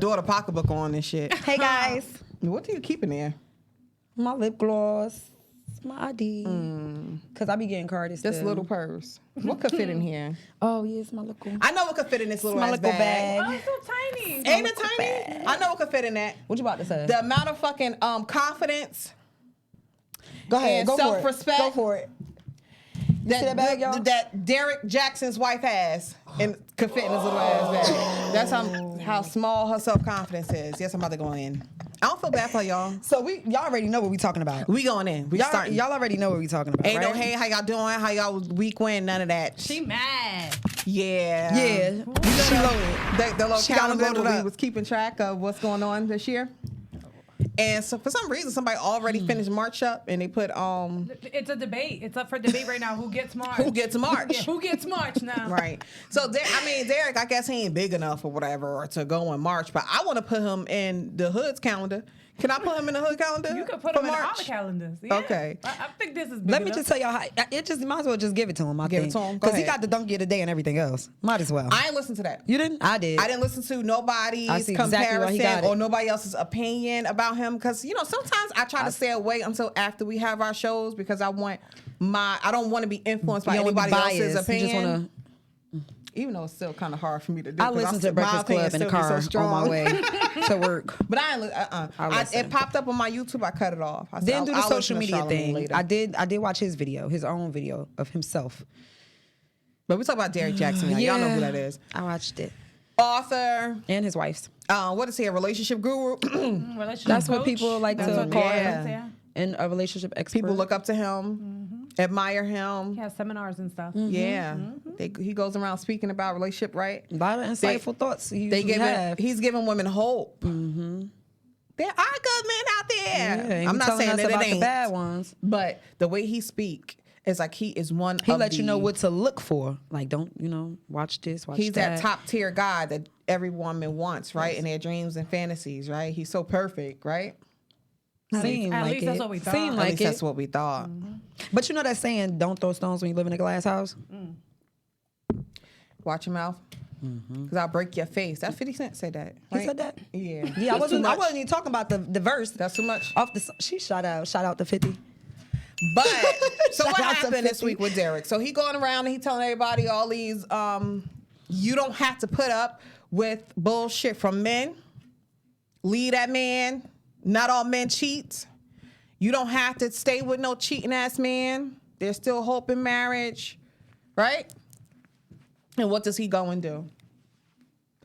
daughter pocketbook on and shit. Hey guys, What do you keep in there? my lip gloss, my ID, cause I be getting carded. This little purse. What could fit in here? Oh yes, my little. I know what could fit in this little My ass little bag. bag. Oh, it's so tiny. Ain't it tiny? I know what could fit in that. What you about to say? The amount of fucking confidence. Go ahead, and go self-respect. for it. Go for it. That, see that bag, y'all? that Derrick Jaxn's wife has and could fit in his little ass bag. That's how small her self-confidence is. Yes, I'm about to go in. I don't feel bad for y'all. So y'all already know what we talking about. We going in. We starting. Y'all already know what we talking about. Ain't right? no hey, how y'all doing? How y'all week went? None of that. She mad. Yeah. Yeah, she loaded. The little She got 'em calendar loaded where we up. was keeping track of what's going on this year. And so for some reason, somebody already finished March up, and they put It's a debate. It's up for debate right now. Who gets March? who gets March. Yeah, who gets March now? Right. So Derrick, I guess he ain't big enough or whatever or to go in March, but I want to put him in the Hood's calendar. Can I put him in the Hood calendar? You could put for him in all March? the calendars. Yeah. Okay. I think this is big Let me enough. just tell y'all how it just might as well just give it to him. I Give it think to him. Go because he ahead. got the donkey of the day and everything else. Might as well. I ain't listen to that. You didn't? I did. I didn't listen to nobody's I see exactly why he got comparison it. or nobody else's opinion about him because sometimes I try to stay away until after we have our shows because I don't want to be influenced by You don't wanna be anybody else's biased. You just opinion. wanna- Even though it's still kind of hard for me to do. I 'cause listened to my Breakfast opinion Club in the still be car so strong. on my way to work. But I listen. it popped up on my YouTube. I cut it off. I said, Didn't do the I'll social listen to media Charlamagne thing. later. I did watch his video, his own video of himself. But we talk about Derrick Jaxn. Y'all know who that is. I watched it. Author. And his wife's. What is he? A relationship guru. Relationship That's what coach. people like That's to what call they him. say. And a relationship expert. People look up to him, admire him. He has seminars and stuff. Yeah, he goes around speaking about relationship, right? A lot of insightful thoughts. He's giving women hope. There are good men out there. Yeah, I'm not saying that about it ain't, the bad ones. but the way he speak is like he is one. He of let you know the- what to look for. Like, don't watch this, watch He's that. that top tier guy that every woman wants, right? In their dreams and fantasies, right? He's so perfect, right? Seem At like least it. that's what we thought. Seem At like At least it. that's what we thought. But you know that saying, "Don't throw stones when you live in a glass house." Watch your mouth, because I'll break your face. That 50 Cent said that. He Right? said that. Yeah. Yeah, I That's too wasn't much. even talking about the verse. That's too much. Off the she shout out to 50. But so what Shout out to happened this 50. week with Derrick? So he going around and he telling everybody all these you don't have to put up with bullshit from men. Leave that man. Not all men cheat. You don't have to stay with no cheating ass man. There's still hope in marriage. Right? And what does he go and do?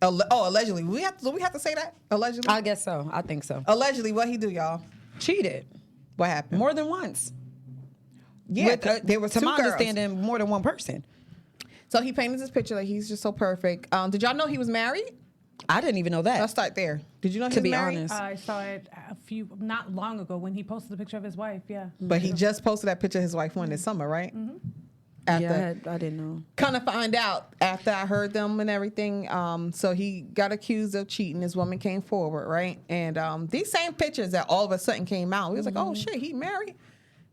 Allegedly. We have to say that? Allegedly? I guess so. I think so. Allegedly, what he do, y'all? Cheated What happened? more than once. Yeah, there was to two my girls. understanding, more than one person. So he painted this picture like he's just so perfect. Did y'all know he was married? I didn't even know that. Let's start there. Did you know he To was be married? honest. I saw it not long ago when he posted the picture of his wife. Yeah. But he just posted that picture of his wife one this summer, right? After, Yeah, I didn't know. kind of find out after I heard them and everything. So he got accused of cheating. This woman came forward, right? And these same pictures that all of a sudden came out, he was like, "Oh shit, he married."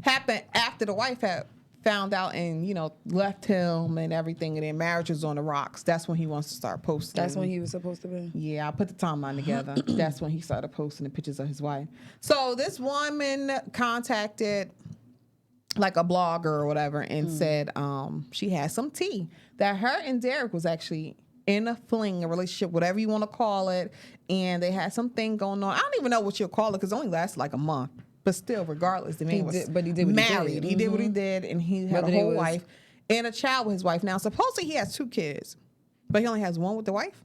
Happened after the wife had found out and left him and everything, and their marriage was on the rocks. That's when he wants to start posting. That's when he was supposed to be. Yeah, I put the timeline together. That's when he started posting the pictures of his wife. So this woman contacted like a blogger or whatever and said she had some tea that her and Derrick was actually in a fling, a relationship, whatever you want to call it, and they had something going on. I don't even know what you'll call it because it only lasted like a month. But still, regardless, the man was he did what he married. did. He did what he did, and he had Whether a they whole was- wife and a child with his wife. Now, supposedly he has 2 kids, but he only has 1 with the wife.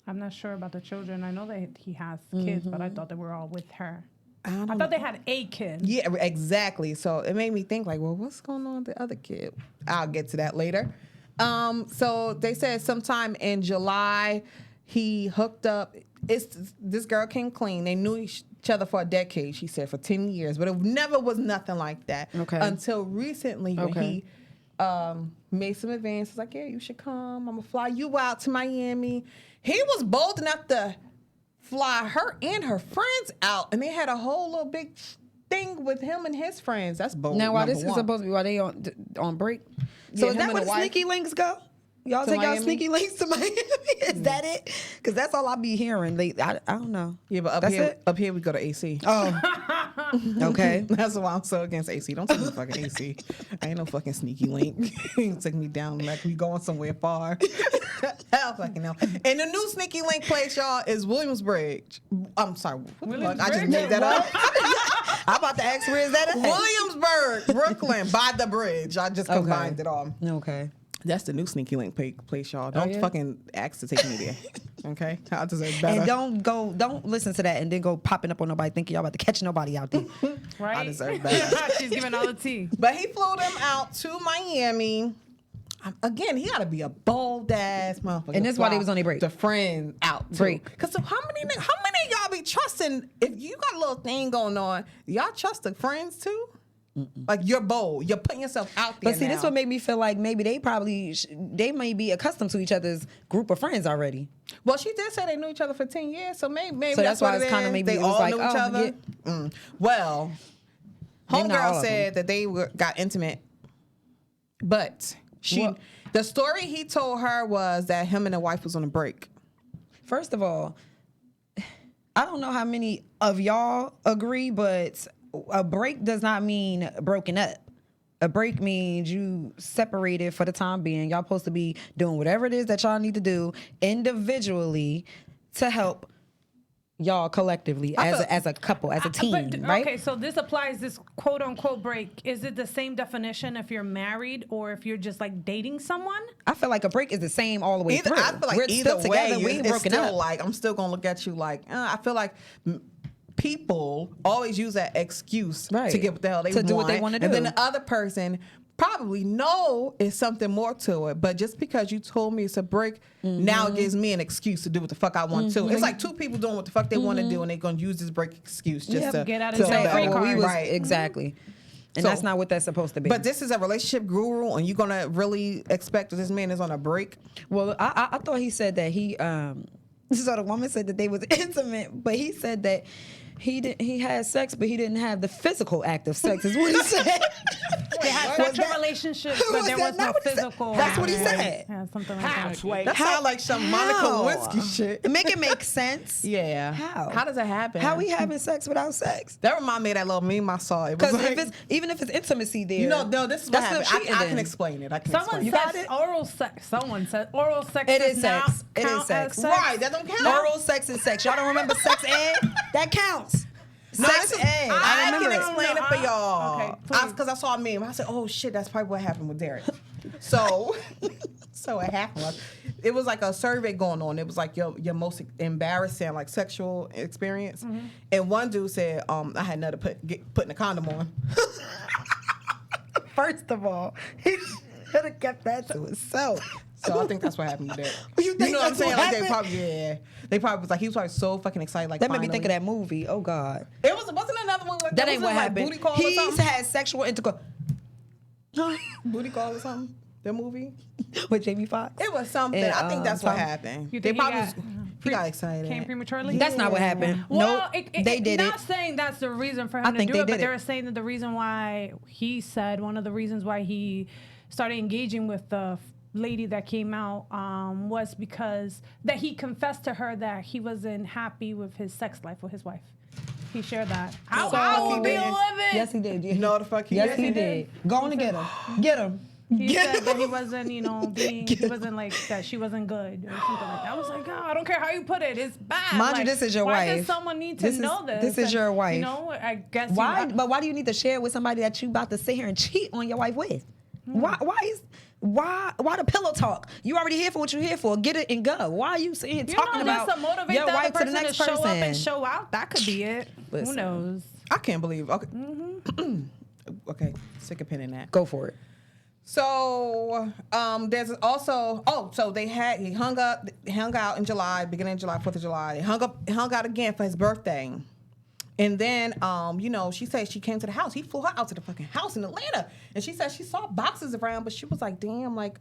I'm not sure about the children. I know that he has kids, but I thought they were all with her. I don't I thought they had a kid. Yeah, exactly. So it made me think like, well, what's going on with the other kid? I'll get to that later. So they said sometime in July he hooked up. This girl came clean. They knew each other for a decade. She said for 10 years, but it never was nothing like that. Okay. Until recently when Okay. he made some advances. Like, yeah, you should come. I'm gonna fly you out to Miami. He was bold enough to fly her and her friends out, and they had a whole little big thing with him and his friends. That's bold. Now, while number this is one. supposed to be while they on break, so Yeah, is him that and where the the wife. sneaky links go? Y'all To take y'all Miami? sneaky links to Miami. Is that it? Because that's all I be hearing. I don't know. Yeah, but That's up here we go to AC. Oh, okay. That's why I'm so against AC. Don't take me fucking AC. I ain't no fucking sneaky link. Take me down like we going somewhere far. Hell fucking no. And the new sneaky link place, y'all, is Williamsburg. I'm sorry. What the fuck? I just made that up. I'm about to ask where is that at? Williamsburg, Brooklyn, by the bridge. I just combined it all. Okay. That's the new sneaky link place, y'all. Don't fucking ask to take me there. Okay? I deserve better. And don't listen to that and then go popping up on nobody thinking y'all about to catch nobody out there. Right? I deserve better. She's giving all the tea. But he flew them out to Miami. Again, he gotta be a bold ass motherfucker. And this is why they was on their break. The friend out too. Break. Cause how many of y'all be trusting? If you got a little thing going on, y'all trust the friends too? Like you're bold. You're putting yourself out there. But see, now. this would make me feel like maybe they may be accustomed to each other's group of friends already. Well, she did say they knew each other for 10 years, so maybe So that's why what it's kind of maybe they it was all like, knew each oh, other. Well, Maybe not all homegirl of said that they got intimate, but the story he told her was that him and the wife was on a break. First of all, I don't know how many of y'all agree, but a break does not mean broken up. A break means you separated for the time being. Y'all supposed to be doing whatever it is that y'all need to do individually to help y'all collectively as a couple, as a team, right? Okay, so this applies, this quote unquote break. Is it the same definition if you're married or if you're just like dating someone? I feel like a break is the same all the way through. I feel like We're either still way, together. We ain't it's broken still up. like I'm still gonna look at you like I feel like people always use that excuse Right. to get what the hell they To want, do what they wanna and then do. the other person probably know it's something more to it. But just because you told me it's a break, now it gives me an excuse to do what the fuck I want to. It's like two people doing what the fuck they want to do, and they're gonna use this break excuse just to get out of to jail feel free better. card. Right, exactly. And So- that's not what that's supposed to be. But this is a relationship guru, and you're gonna really expect that this man is on a break? Well, I thought he said that he so the woman said that they was intimate, but he said that he had sex, but he didn't have the physical act of sex, is what he said. They had sexual relationships, but there was no physical. That's what he said. Yeah, something like that. That sounds like some Monica How? Lewinsky shit. Make it make sense. Yeah. How does that happen? How we having sex without sex? That remind me of that little meme I saw. It was Because like, even if it's intimacy there, no, this is what that's happened. still cheating I then. can explain it. Someone You says got it? oral sex. Someone said oral sex. It does is not sex. It is count sex. as sex. Right, that don't count. Oral sex is sex. Y'all don't remember sex ed? That counts. No, Sex this is, ed. I remember can it. explain it for y'all. Okay, please. Because I saw a meme. I said, oh shit, that's probably what happened with Derrick. So it happened. It was like a survey going on. It was like your most embarrassing like sexual experience. And one dude said, I had nothing to putting a condom on. First of all, he should have kept that to himself. So I think that's what happened with Derrick. You think know what I'm that's saying? what Like happened? they probably was like he was probably so fucking excited. Like That made me finally. think of that movie. Oh God, It wasn't another one. Like, that ain't what like happened. Booty Call or He's something. had sexual intercourse Booty Call or something. The movie. with Jamie Foxx. It was something. And, I think that's what Tom- happened. You They think probably he got excited. Came prematurely. That's not what happened. Well, Nope. They did not it. saying that's the reason for him I to think do they it, but did they it. were saying that the reason why he said one of the reasons why he started engaging with the lady that came out was because that he confessed to her that he wasn't happy with his sex life with his wife. He shared that. How he would be did. living? Yes, he did. No, the fuck he Yes, did. he did. Go on and get him. Get him. He said that he wasn't, he wasn't like that. She wasn't good or something like that. I was like, oh, I don't care how you put it. It's bad. Mind you, Like, this is your why wife. does someone need to This is- know this? this is And, your wife. You know, I guess Why? You, But why do you need to share it with somebody that you about to sit here and cheat on your wife with? Why the pillow talk? You already here for what you're here for. Get it and go. Why are you sitting here talking about just to motivate your the other wife to the person next to show person? up and show out. That could be it. Listen. Who knows? I can't believe. Okay. Okay. Stick a pin in that. Go for it. So there's also so he hung out in July, beginning of July, 4th of July. They hung out again for his birthday. And then, she said she came to the house. He flew her out to the fucking house in Atlanta. And she said she saw boxes around, but she was like, damn, like,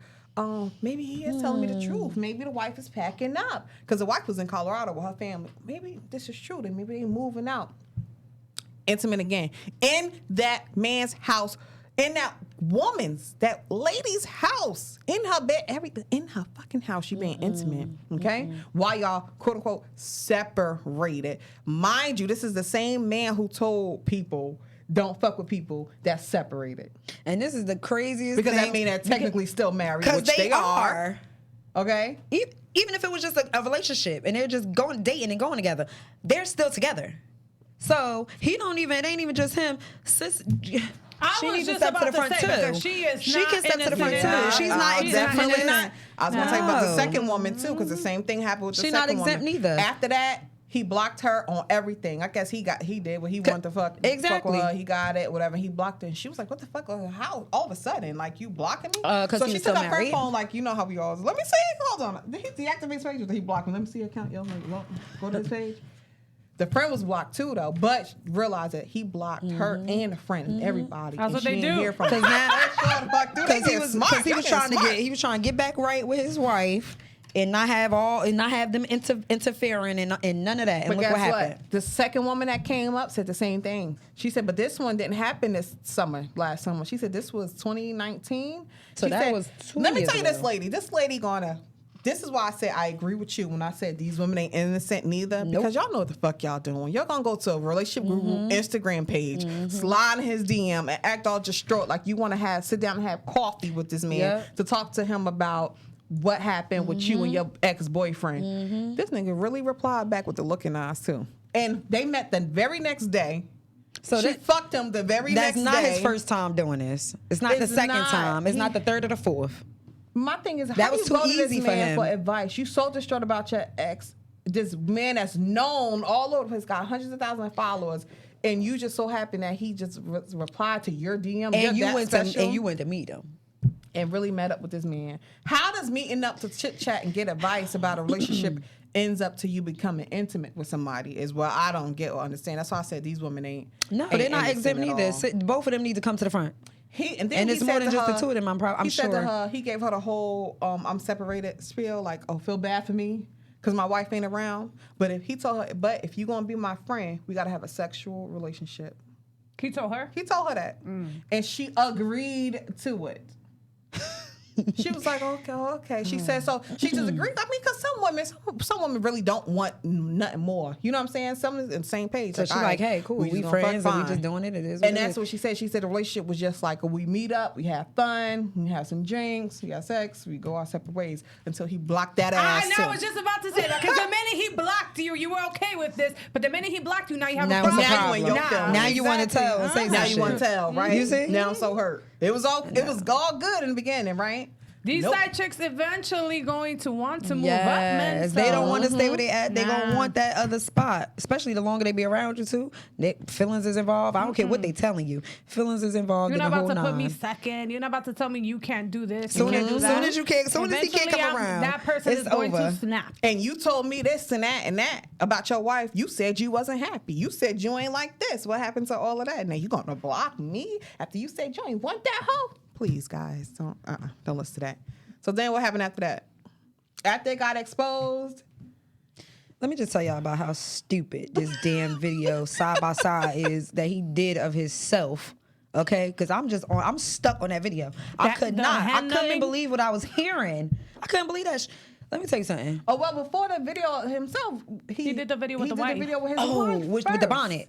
maybe he is telling me the truth. Maybe the wife is packing up. Because the wife was in Colorado with her family. Maybe this is true. Then maybe they moving out. Intimate again. In that man's house. In that that lady's house, in her bed, everything, in her fucking house. She being intimate, okay? While y'all, quote unquote, separated. Mind you, this is the same man who told people, don't fuck with people that's separated. And this is the craziest because thing. that means they're technically still married, Because which they are. Okay? Even if it was just a relationship and they're just dating and going together, they're still together. So it ain't even just him. Sis, she needs to step to the front too. She can step to the front too. She's not definitely exempt. not. I was gonna tell you about the second woman too, because the same thing happened with the She's second not exempt woman. neither. After that, he blocked her on everything. I guess he did what he wanted to fuck. Exactly. Fuck with her. He got it, whatever. He blocked her. And she was like, "What the fuck? How all of a sudden, like you blocking me?" Because so he she was took still out her married. phone, like you know how we always. Let me see. Hold on. Did he deactivate his page or did he block me? Let me see your account. Yo, like, go to his page. The friend was blocked too, though, but realized that he blocked her and the friend and everybody. That's and what she they didn't do. hear from her. Because he was trying to get back right with his wife and not have them interfering and none of that. And But look guess what happened. The second woman that came up said the same thing. She said, but this one didn't happen last summer. She said this was 2019. So she that said, was 2 let me years tell you ago. this lady this is why I said I agree with you when I said these women ain't innocent neither. Nope. Because y'all know what the fuck y'all doing. Y'all gonna go to a relationship guru Instagram page, slide in his DM and act all distraught like you want to sit down and have coffee with this man to talk to him about what happened with you and your ex-boyfriend. This nigga really replied back with the looking eyes too. And they met the very next day. So she fucked him the very next day. That's not his first time doing this. It's not the second time. It's not the third or the fourth. My thing is, how that do was you too go to easy this for man him. for advice? You so distraught about your ex, this man that's known all over the place, got hundreds of thousands of followers, and you just so happy that he just replied to your DM. And you went to meet him. And really met up with this man. How does meeting up to chit chat and get advice about a relationship ends up to you becoming intimate with somebody is what I don't get or understand. That's why I said these women ain't. No, they're not exempt either. Both of them need to come to the front. And it's more than just the two of them. I'm sure. He said to her, he gave her the whole "I'm separated" spiel, like, "Oh, feel bad for me because my wife ain't around." But if you gonna be my friend, we gotta have a sexual relationship. He told her. He told her that, and she agreed to it. She was like, okay. She said so. She just agreed. I mean, because some women really don't want nothing more. You know what I'm saying? Some is in the same page. So she's like, hey, cool, we friends and we just doing it. It is. And that's what she said. She said the relationship was just like we meet up, we have fun, we have some drinks, we have sex, we go our separate ways until he blocked that ass. I was just about to say that because the minute he blocked you, you were okay with this. But the minute he blocked you, now you have a problem. Now you in your feelings. Now you want to tell and say now you want to tell, right? You see? Now I'm so hurt. It was all good in the beginning, right? These side chicks eventually going to want to move up, man. They don't want to stay where they at. They gonna want that other spot. Especially the longer they be around you too. Feelings is involved. I don't care what they telling you. Feelings is involved. You're in not the about whole to put me nine. second. You're not about to tell me you can't do this. Soon as he can't Eventually, come around, that person it's is going over. to snap. And you told me this and that about your wife. You said you wasn't happy. You said you ain't like this. What happened to all of that? Now you gonna block me after you said you ain't want that hoe? Please, guys, don't listen to that. So then what happened after that? After it got exposed? Let me just tell y'all about how stupid this damn video side by side is that he did of himself. Okay, because I'm stuck on that video. I couldn't believe what I was hearing. I couldn't believe that. Let me tell you something. Oh well, before the video himself, he did the video with the wife. He did the video with his wife with the bonnet.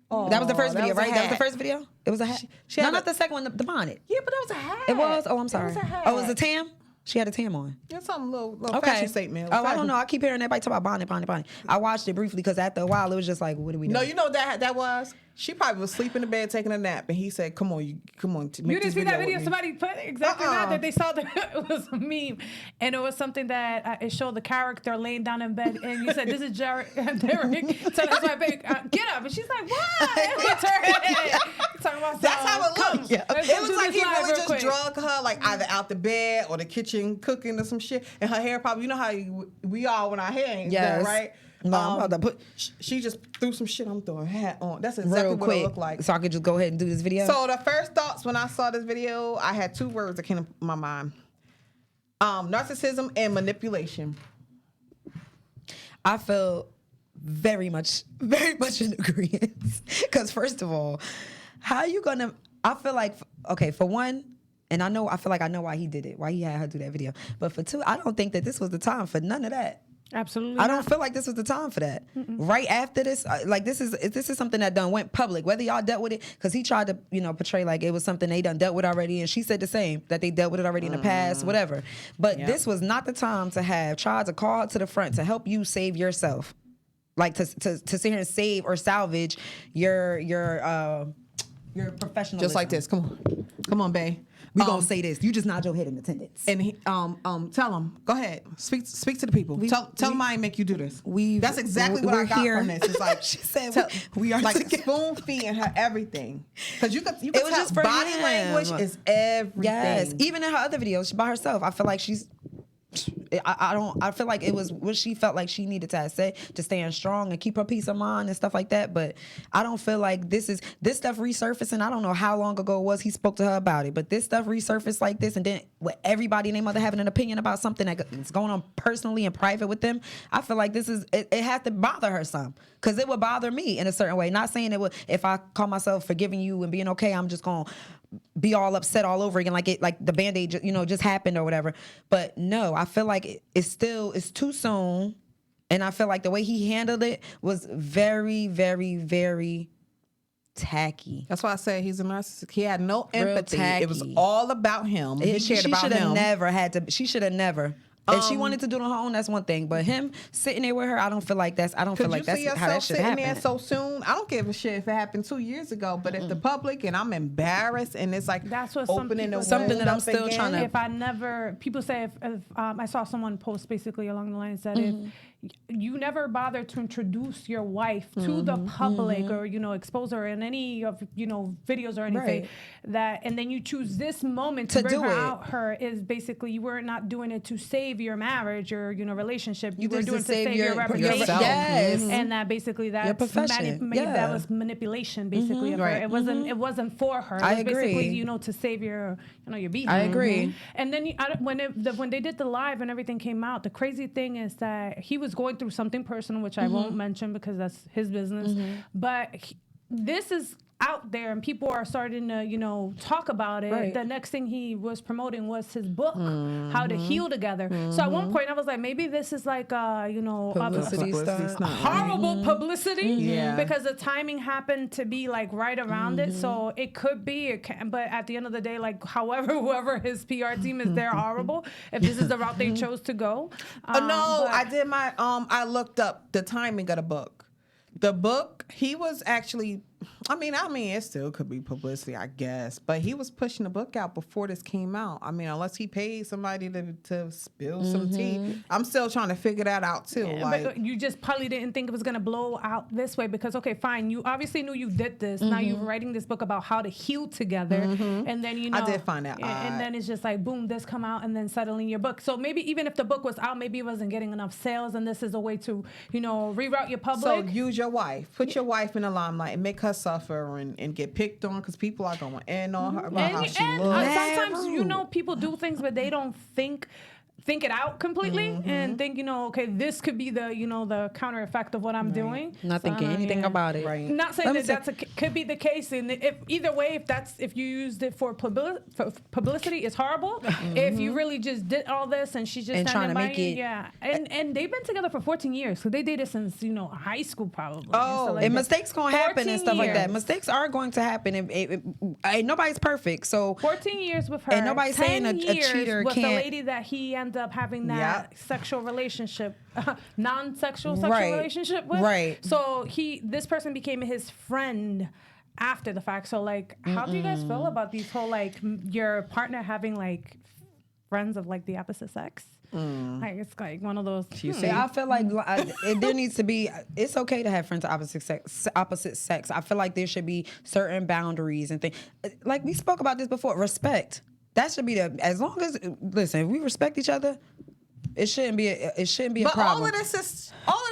Oh, that was the first video, right? That was the hat. first video. It was a hat. Not the second one. The bonnet. Yeah, but that was a hat. It was. Oh, I'm sorry. It was a hat. Oh, it was a tam. She had a tam on. Yeah, some little fashion statement. Oh, I don't know. I keep hearing everybody talk about bonnet. I watched it briefly because after a while it was just like, what are we doing? No, you know what that was? She probably was sleeping in bed taking a nap, and he said, "Come on, you didn't see that video? Somebody put exactly that they saw it was a meme, and it was something that it showed the character laying down in bed, and you said, "This is Derrick." Telling his wife, "Baby, get up," and she's like, "What?" It's her head. Talking about that's how it looked. Yeah. It was like he really just drug her, like either out the bed or the kitchen cooking or some shit, and her hair probably. You know how we all when our hair ain't done, right? No, I'm about to put. She just threw some shit. I'm throwing a hat on. That's exactly what it looked like. So I could just go ahead and do this video. So the first thoughts when I saw this video, I had two words that came to my mind: narcissism and manipulation. I feel very much in agreement. Because first of all, how you gonna? I feel like, okay, for one, And I feel like I know why he did it, why he had her do that video. But for 2, I don't think that this was the time for none of that. Absolutely. I don't feel like this was the time for that. Right after this, like this is something that done went public. Whether y'all dealt with it, because he tried to portray like it was something they done dealt with already, and she said the same, that they dealt with it already in the past, whatever. But this was not the time to have tried to call to the front to help you save yourself, like to sit here and save or salvage your professional. Just like this. Come on, babe. We gonna say this. You just nod your head in attendance. And he, tell him. Go ahead. Speak to the people. Tell them I ain't make you do this. That's exactly what I got from this. It's like she said, we are like spoon feeding her everything, because you could it was tell just for body him. language is everything. Yes, even in her other videos by herself, I feel like she's. I feel like it was what she felt like she needed to say to stand strong and keep her peace of mind and stuff like that. But I don't feel like this stuff resurfacing. I don't know how long ago it was he spoke to her about it, but this stuff resurfaced like this, and then with everybody and their mother having an opinion about something that's going on personally and private with them, I feel like it has to bother her some, because it would bother me in a certain way. Not saying it would, if I call myself forgiving you and being okay, I'm just gonna be all upset all over again, like the Band-Aid just happened or whatever. But no, I feel like it's too soon, and I feel like the way he handled it was very, very, very tacky. That's why I say he's a narcissist. He had no empathy. tacky. It was all about him. He cared about him. She should have never. If she wanted to do it on her own, that's one thing. But him sitting there with her, I don't feel like that's how that should happen. There so soon? I don't give a shit if it happened 2 years ago. But if the public, and I'm embarrassed, and it's like that's what opening something that I'm still trying to. If I never, people say if I saw someone post basically along the lines that if you never bother to introduce your wife to the public or expose her in any of videos or anything, that and then you choose this moment to bring her out, her is basically you were not doing it to save your marriage or relationship, you were doing it to save your reputation. Yes. And that basically that's your profession. that was manipulation basically of her. It wasn't for her. It was basically to save your your beat. I agree. And then when they did the live and everything came out, the crazy thing is that he was going through something personal, which I won't mention because that's his business. But this is out there and people are starting to talk about it. The next thing he was promoting was his book, How to Heal Together. So at one point I was like, maybe this is like publicity stuff. Horrible publicity, because the timing happened to be like right around it. So it could be, but at the end of the day, like whoever his PR team is, they're horrible if this is the route they chose to go. I did my I looked up the timing of the book. The book, he was actually, I mean, it still could be publicity, I guess, but he was pushing the book out before this came out. I mean, unless he paid somebody to spill some tea. I'm still trying to figure that out too. But you just probably didn't think it was going to blow out this way because, okay, fine, you obviously knew you did this. Now you're writing this book about how to heal together. And then, I did find that and then it's just like, boom, this come out and then suddenly your book. So maybe even if the book was out, maybe it wasn't getting enough sales and this is a way to, reroute your public. So use your wife. Put your wife in the limelight and make her suffer and get picked on because people are going to end on her about how she looks. Sometimes, people do things, but they don't think it out completely and think, okay, this could be the, the counter effect of what I'm doing. Not thinking anything about it. Right. Not saying could be the case. And if either way, if you used it for publicity, it's horrible. If you really just did all this and she's just trying to make it. Yeah. And they've been together for 14 years. So they dated since, high school probably. And mistakes going to happen and stuff like that. Mistakes are going to happen. Ain't nobody's perfect. So 14 years with her. And nobody's saying a cheater with can't. the lady that he ended up having that sexual relationship, non-sexual sexual relationship with. Right. So this person became his friend after the fact. So how do you guys feel about these whole your partner having friends of the opposite sex? It's one of those. I feel like there needs to be. It's okay to have friends of opposite sex. I feel like there should be certain boundaries and things. Like we spoke about this before. Respect. That should be as long as if we respect each other, it shouldn't be a problem. But all of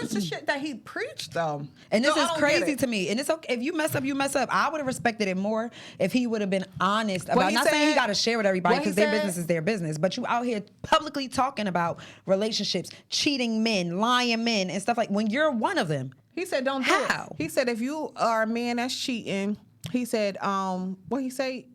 this is shit that he preached though. And this is crazy to me. And it's okay if you mess up, you mess up. I would have respected it more if he would have been honest about. Not saying he got to share with everybody because their business is their business. But you out here publicly talking about relationships, cheating men, lying men, and stuff when you're one of them. He said, "Don't do it." He said, "If you are a man that's cheating," he said, "What he say."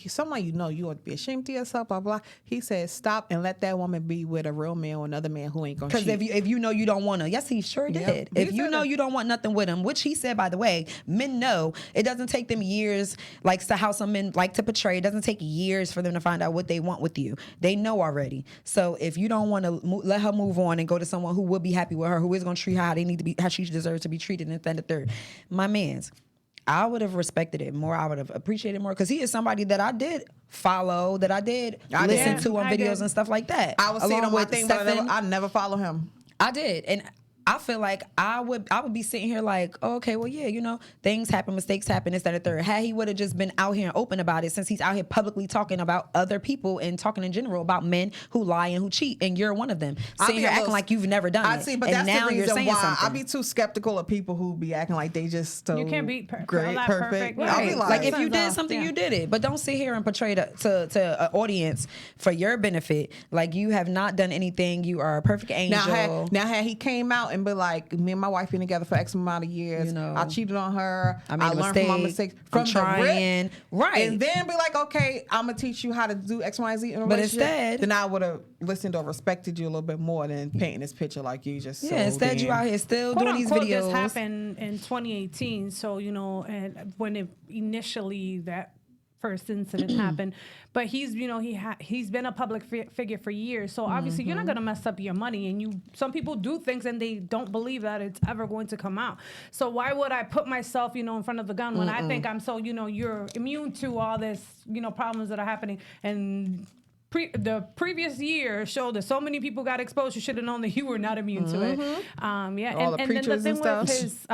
someone you ought to be ashamed of yourself, blah, blah. He said, stop and let that woman be with a real man or another man who ain't going to cheat. Because if you know you don't want to, yes, he sure did. If you know you don't want nothing with him, which he said, by the way, men know it doesn't take them years, like how some men like to portray. It doesn't take years for them to find out what they want with you. They know already. So if you don't want to let her move on and go to someone who will be happy with her, who is going to treat her how they need to be, how she deserves to be treated, and then the third, my man's. I would have respected it more. I would have appreciated it more because he is somebody that I did follow, that I did listen to on videos and stuff like that. I was seeing on my thing, but I never follow him. I did, and I feel like I would be sitting here like, oh, okay, well, yeah, you know, things happen, mistakes happen, instead of third. Had he would have just been out here and open about it, since he's out here publicly talking about other people and talking in general about men who lie and who cheat, and you're one of them. Sitting here acting like you've never done it. I see, but that's the reason why I be too skeptical of people who be acting like they just so you can't be perfect. Right. I'll be like if you did something, you did it. But don't sit here and portray to an audience for your benefit like you have not done anything. You are a perfect angel. Now had he came out and be like, me and my wife been together for X amount of years. You know, I cheated on her. I learned from my mistakes. From trying, right? And then be like, okay, I'm gonna teach you how to do X, Y, Z in a relationship. But instead, then I would have listened or respected you a little bit more than painting this picture like you just. Instead you out here still doing these videos. This happened in 2018, so you know, and when it initially that first incident happened, but he's he's been a public figure for years, so obviously you're not going to mess up your money, and some people do things and they don't believe that it's ever going to come out. So why would I put myself in front of the gun when I think I'm so you're immune to all this problems that are happening? And the previous year showed that so many people got exposed. You should have known that you were not immune to it. All and the then the thing with his,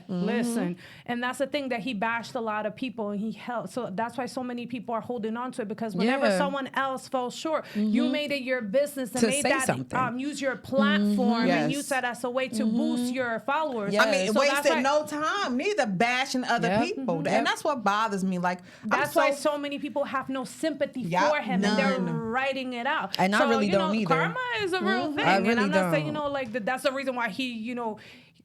listen, and that's the thing that he bashed a lot of people, and he held. So that's why so many people are holding on to it, because whenever someone else fell short, you made it your business and made that use your platform and use that as a way to boost your followers. I mean, wasted no time neither bashing other people, and that's what bothers me. Like that's why so many people have no sympathy for him, and they're writing it out. And I really don't either. Karma is a real thing. And I'm not saying, that's the reason why he,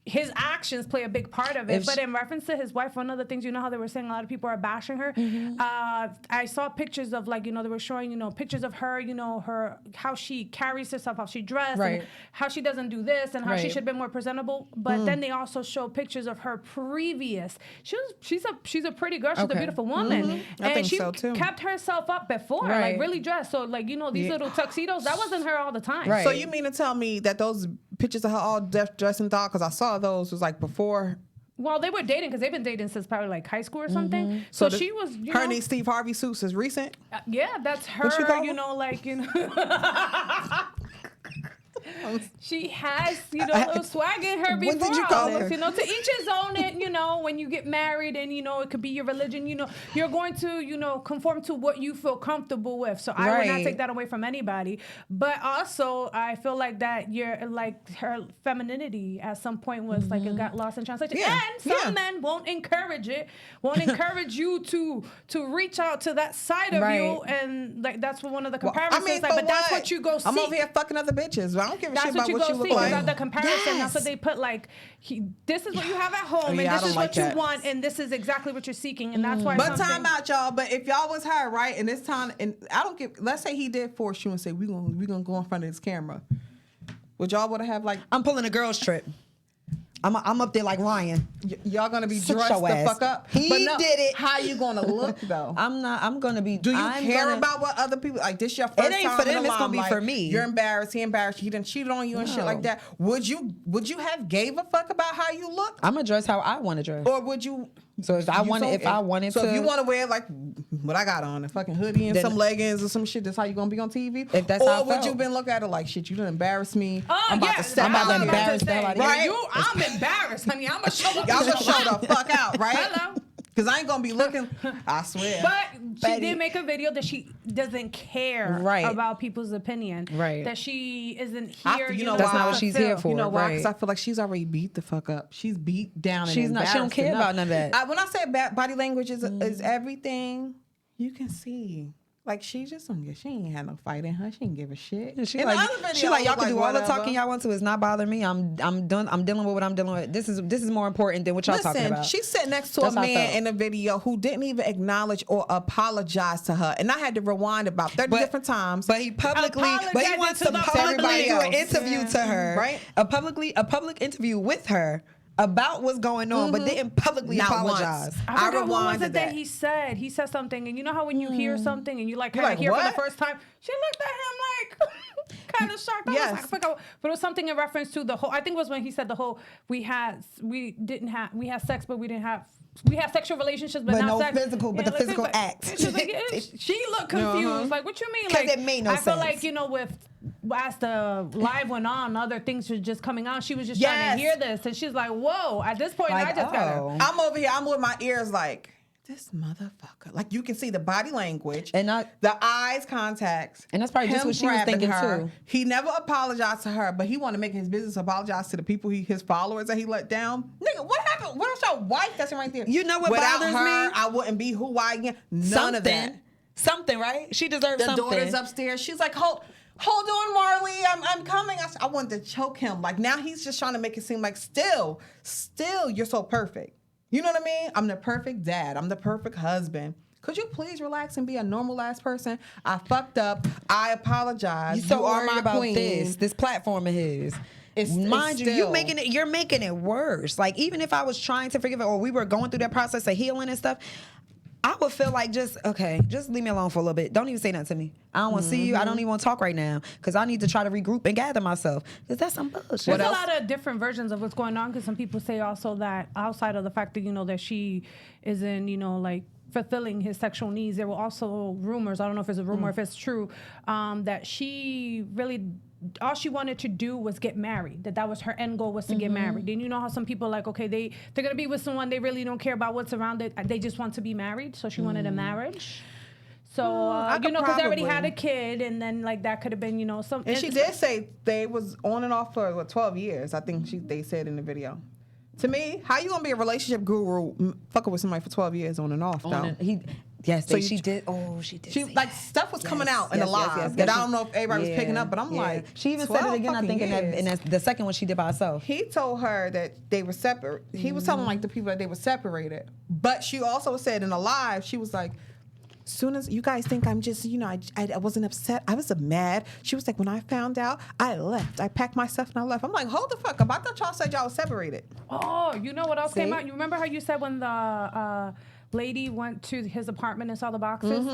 his actions play a big part of it. But in reference to his wife, one of the things, how they were saying a lot of people are bashing her. I saw pictures of they were showing, pictures of her, her, how she carries herself, how she dressed, and how she doesn't do this, and how she should be more presentable. But then they also show pictures of her previous. She's a pretty girl. She's a beautiful woman. And she kept herself up before, like really dressed. So these little tuxedos, that wasn't her all the time. So you mean to tell me that those pictures of her all dressed in dark, because I saw those, was like before? Well, they were dating because they've been dating since probably like high school or something. So she was, her and these Steve Harvey suits is recent? Yeah, that's her, she has, a little swag in her before. What did you call her? To each his own. And, when you get married and, it could be your religion, you're going to, conform to what you feel comfortable with. So I would not take that away from anybody. But also, I feel like that her femininity at some point was it got lost in translation. Yeah. And some men won't encourage it, won't encourage you to reach out to that side of you. And that's one of the comparisons. But that's what you go see. I'm over here fucking other bitches. I don't give a shit about what you look like. That's the comparison. That's what they put. This is what you have at home, and this is what you want, and this is exactly what you're seeking, and that's why. But time out, y'all. But if y'all was her, right, and this time, and I don't give. Let's say he did force you and say we gonna go in front of this camera. Would y'all want to have I'm pulling a girls trip. I'm up there like Ryan. Y'all gonna be dressed the fuck up. He did it. How you gonna look though? I'm gonna be. Do you care about what other people like? This your first time. It ain't for them. It's gonna be for me. You're embarrassed. He embarrassed you. He done cheated on you and shit like that. Would you have gave a fuck about how you look? I'm gonna dress how I want to dress. Or would you? So if I wanted to. So if you want to wear like what I got on, a fucking hoodie and some leggings or some shit, that's how you gonna be on TV. If that's how I would you been look at it like shit? You done embarrassed me. I'm about to embarrass the hell out of you. Right? I'm embarrassed, honey. I'm gonna show up. Y'all gonna show the fuck out, right? Hello. Because I ain't gonna be looking. I swear. But she did make a video that she doesn't care about people's opinion. Right. That she isn't here. That's not what she's here for. You know why? Because I feel like she's already beat the fuck up. She's beat down. She's not. She don't care about none of that. When I say body language is everything, you can see. Like she just don't she ain't had no fight in her. She didn't give a shit. And she In like, the other video, y'all can do all the whatever. talking y'all want to. It's not bothering me. I'm done. I'm dealing with what I'm dealing with. This is more important than what y'all talking about. She's sitting next to That's a how I man felt. in the video who didn't even acknowledge or apologize to her, and I had to rewind about 30 different times. But he wants to publicly do an interview to her, right? A public interview with her about what's going on, but didn't publicly Not apologize. once. I forgot what was rewinded it that he said. He said something, and you know how when you hear something and you like You're kind of like, hear for what? the first time, she looked at him like kind of shocked. Yes. I forgot, but it was something in reference to the whole. I think it was when he said the whole we had sex, but we had sexual relationships, but not no sex. physical, but the like, physical act. She's like, she looked confused. Like, what you mean? 'Cause Like, it made no I feel sense. like as the live went on, other things were just coming out. She was just trying to hear this, and she's like, "Whoa!" At this point, Like, I just got her. I'm over here. I'm with my ears like this motherfucker. Like you can see the body language And the eyes contacts. And that's probably just him what she was grabbing thinking, her. too. He never apologized to her, but he wanted to make his business apologize to the people his followers that he let down. Nigga, what happened? Where's your wife that's right there? You know what Without bothers her, me? I wouldn't be who I am. None of that. Something, right? She deserves The something. daughter's upstairs. She's like, hold on, Marley. I'm coming. I wanted to choke him. Like now he's just trying to make it seem like still, you're so perfect. You know what I mean? I'm the perfect dad. I'm the perfect husband. Could you please relax and be a normal ass person? I fucked up. I apologize. You so are worried my about queen. this platform of his. Mind you, still- you're making it worse. Like even if I was trying to forgive it or we were going through that process of healing and stuff, I would feel like just leave me alone for a little bit. Don't even say nothing to me. I don't want to see you. I don't even want to talk right now because I need to try to regroup and gather myself because that's some bullshit. There's a lot of different versions of what's going on because some people say also that outside of the fact that that she isn't like fulfilling his sexual needs, there were also rumors. I don't know if it's a rumor or if it's true that she really all she wanted to do was get married. That was her end goal was to get married. And you know how some people like they're gonna be with someone they really don't care about what's around it. They just want to be married. So she wanted a marriage. So because they already had a kid, and then like that could have been some. And she did say they was on and off for 12 years. I think they said in the video. To me, how you gonna be a relationship guru fucking with somebody for 12 years on and off though? She did. Oh, she did. She say like that. stuff was coming out in the live that I don't know if everybody was picking up, but I'm like, she even said it again. I think in the second one she did by herself. He told her that they were separate. He was telling like the people that they were separated, but she also said in the live she was like, soon as you guys think I'm just I wasn't upset, I was mad. She was like, when I found out, I left. I packed my stuff and I left. I'm like, hold the fuck up. I thought y'all said y'all was separated. Oh, you know what else came out? You remember how you said when the lady went to his apartment and saw the boxes?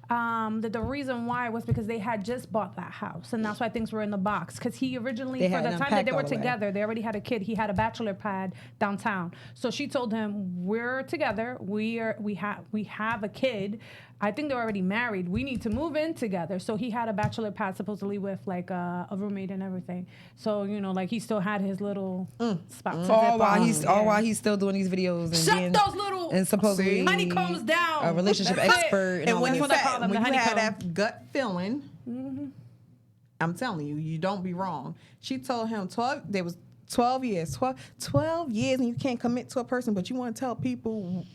That the reason why was because they had just bought that house, and that's why things were in the box. Because he originally, for the time that they were together, they already had a kid. He had a bachelor pad downtown. So she told him, "We're together. We have a kid. I think they're already married. We need to move in together." So he had a bachelor pad supposedly with like a roommate and everything. So like he still had his little spot. All while he's still doing these videos and Shut those little and supposedly honeycombs down. a relationship That's it. expert. And when you call them, the had honeycomb. that gut feeling, I'm telling you, you don't be wrong. She told him 12 years, and you can't commit to a person, but you want to tell people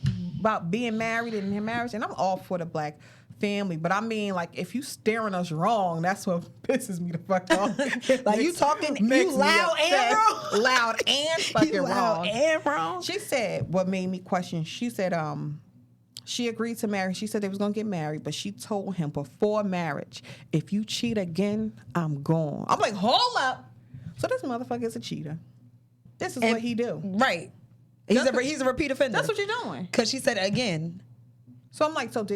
about being married and their marriage. And I'm all for the black family, but I mean, like, if you staring us wrong, that's what pisses me the fuck off. Like you talking, you loud and wrong, loud and fucking loud wrong. and wrong. She said what made me question. She said, she agreed to marry. She said they was gonna get married, but she told him before marriage, if you cheat again, I'm gone. I'm like, hold up. So this motherfucker is a cheater. This is what he do. Right. He's a repeat offender. That's what you're doing. Because she said it again. So I'm like, what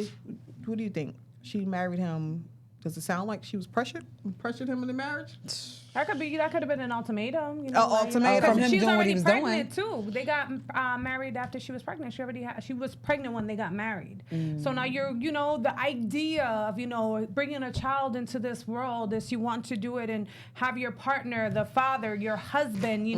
do you think? She married him. Does it sound like she was pressured him into marriage? That could have been an ultimatum. Ultimatum from him she's doing what already he was pregnant too. They got married after she was pregnant. She was pregnant when they got married. So now the idea of bringing a child into this world is you want to do it and have your partner, the father, your husband,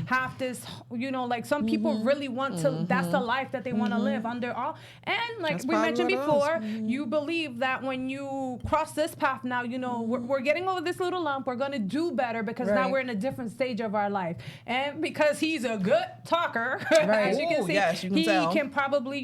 have this, like some people really want to. That's the life that they want to live under all. And like That's we mentioned probably before, you believe that when you cross this path now, we're getting over this little lump. We're gonna do better. better because now Right. we're in a different stage of our life. And because he's a good talker, Right. as you can Ooh, see, yes, you can he tell. can probably,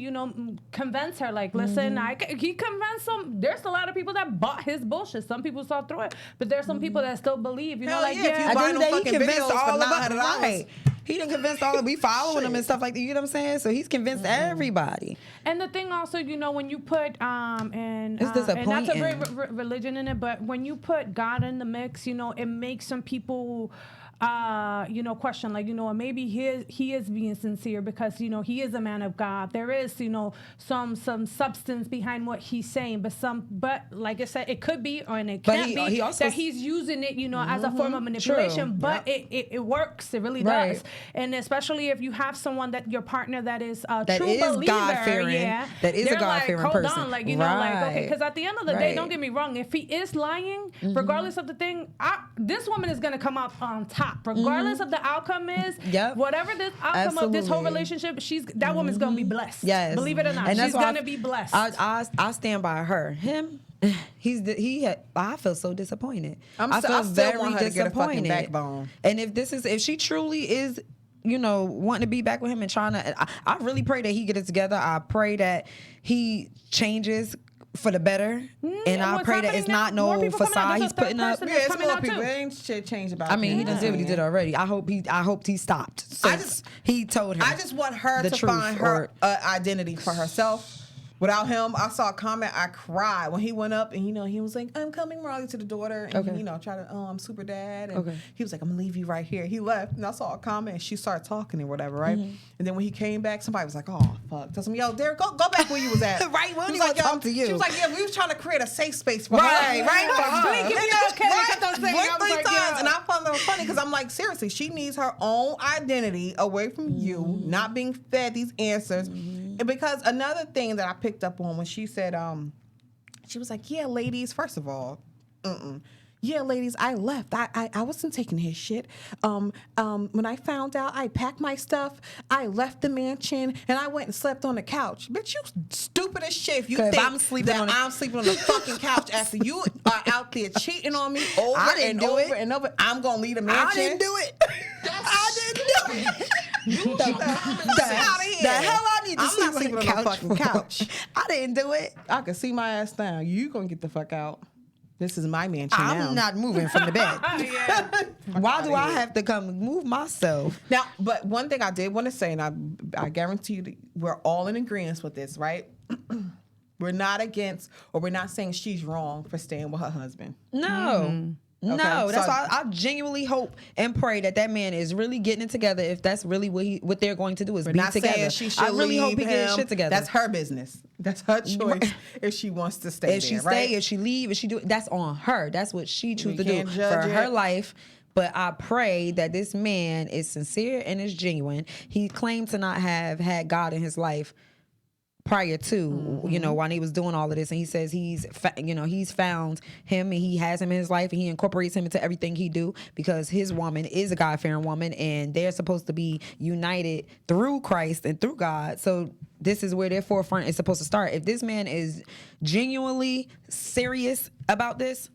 convince her, like, listen, he convinced some, there's a lot of people that bought his bullshit. Some people saw through it, but there's some people that still believe, Hell like, yeah, if you At the buy end no of the day, he fucking convinced videos for all of us. $900. Right. He didn't convince all of we following him and stuff like that. You know what I'm saying? So he's convinced everybody. And the thing also, when you put and It's and not to disappointing. bring religion in it, but when you put God in the mix, it makes some people question, like, maybe he is being sincere because he is a man of God. There is some substance behind what he's saying, but like I said, it could be and it can't be he also that he's using it as a form of manipulation. True. But it works. It really Right. does. And especially if you have someone that your partner that is a That true is believer, God-fearing, that is a they're God-fearing like, hold person. on, like like, okay, because Right. at the end of the day, Right. don't get me wrong, if he is lying, regardless of the thing, this woman is gonna come out on top, regardless of the outcome is. Yep. Whatever this outcome of this whole Absolutely. relationship, that woman's gonna be blessed. Yes. Believe it or not, And that's she's why gonna be blessed. I stand by her. Him, I feel so disappointed. I feel still want her to get a fucking backbone. And if she truly is, wanting to be back with him and trying to, I really pray that he get it together. I pray that he changes for the better, and I what's pray that happening it's now, not more no people coming out. facade There's he's a third putting up. person Yeah, it's coming more out people. too. There ain't shit changed about I mean, he him. done did what he did already. I hoped he stopped. Since he told her. I just want her the to truth, find her identity for herself. Without him, I saw a comment. I cried when he went up and he was like, "I'm coming, Raleigh," to the daughter, and Okay. he, tried to, "I'm super dad," and Okay. he was like, "I'm gonna leave you right here." He left, and I saw a comment. And she started talking or whatever, right? And then when he came back, somebody was like, "Oh fuck," tell him, "Yo, Derrick, go back where you was at." Right, we don't He was even like, "Yo," talk to you. She was like, "Yeah, we was trying to create a safe space for Right, her." right, for her. Blink if you're okay. Right? Kept on saying, Blink I was 3 like, times, yeah. and I found it funny because I'm like, seriously, she needs her own identity away from you, not being fed these answers. And because another thing that I picked up on when she said, she was like, "Yeah, ladies, first of all, yeah, ladies, I left. I wasn't taking his shit. When I found out, I packed my stuff. I left the mansion and I went and slept on the couch. Bitch, you stupid as shit. If you 'Cause think I'm sleeping on the- I'm sleeping on the fucking couch after you are out there cheating on me over I didn't and do over it. and over, I'm gonna leave the mansion. I didn't do it. I didn't do it. Get out of here. The hell I need to I'm sleep not sleeping on the fucking for? couch. I didn't do it. I can see my ass down. You gonna get the fuck out. This is my mansion now. I'm not moving from the bed. Yeah. Why do I have to come move myself? Now, but one thing I did want to say, and I guarantee you that we're all in agreement with this, right? We're not against, or we're not saying she's wrong for staying with her husband. No. No, Okay, that's so- why I genuinely hope and pray that man is really getting it together. If that's really what they're going to do is We're be not together. saying she should I really leave hope he him. gets shit together. That's her business. That's her choice if she wants to stay If there, she right? stay, if she leave, if she do, that's on her. That's what she chooses to do can't for judge her it. life. But I pray that this man is sincere and is genuine. He claimed to not have had God in his life prior to, when he was doing all of this. And he says he's found him and he has him in his life and he incorporates him into everything he do because his woman is a God-fearing woman and they're supposed to be united through Christ and through God. So this is where their forefront is supposed to start. If this man is genuinely serious about this,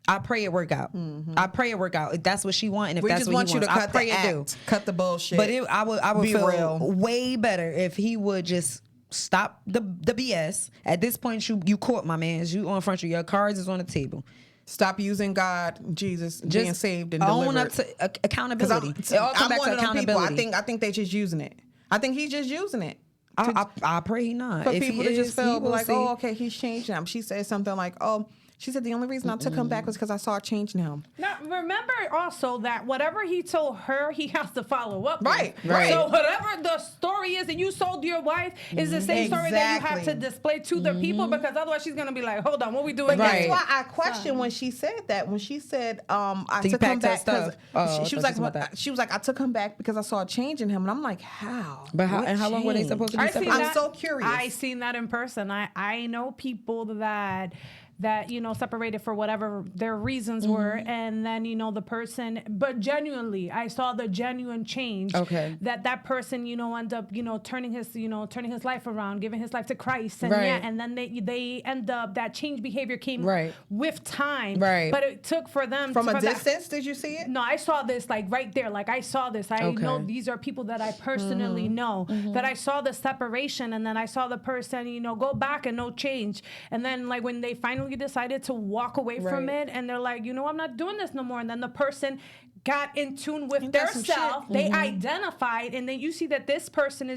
I pray it work out. I pray it work out. If that's what she wants, and if We that's just what want he you wants, to I cut pray the it do. act, cut the bullshit. But I would Be feel real. way better if he would just stop the BS. At this point, you caught my man. You on front of your cards is on the table. Stop using God, Jesus, being saved and own delivered. up to accountability. It all I'm comes back one to of them people. accountability. I think they're just using it. I think he's just using it. I pray he not. For If people he to is, just feel he will like, see. oh, okay, he's changed now. She said something like, oh, she said the only reason I took him back was because I saw a change in him. Now, remember also that whatever he told her, he has to follow up with. Right, right. So whatever the story is that you sold your wife is the same story that you have Exactly. to display to the people because otherwise she's going to be like, hold on, what we doing That's Right. why I questioned when she said that. When she said, I So you took him packed her back because stuff. Oh, she I was thought like, you said that. she was like, I took him back because I saw a change in him, and I'm like, how? But how- What and how long were they change? supposed to be I seen separate? I'm that- so curious. I seen that in person. I know people that that, separated for whatever their reasons were. And then, the person, but genuinely, I saw the genuine change that person, ended up, turning his life around, giving his life to Christ. And and then they end up, that change behavior came with time. But it took for them from a distance. Did you see it? No, I saw this like right there. Like I saw this. I know these are people that I personally know, that I saw the separation, and then I saw the person, go back and no change. And then like when they finally decided to walk away from it, and they're like, I'm not doing this no more. And then the person got in tune with their self. They identified, and then you see that this person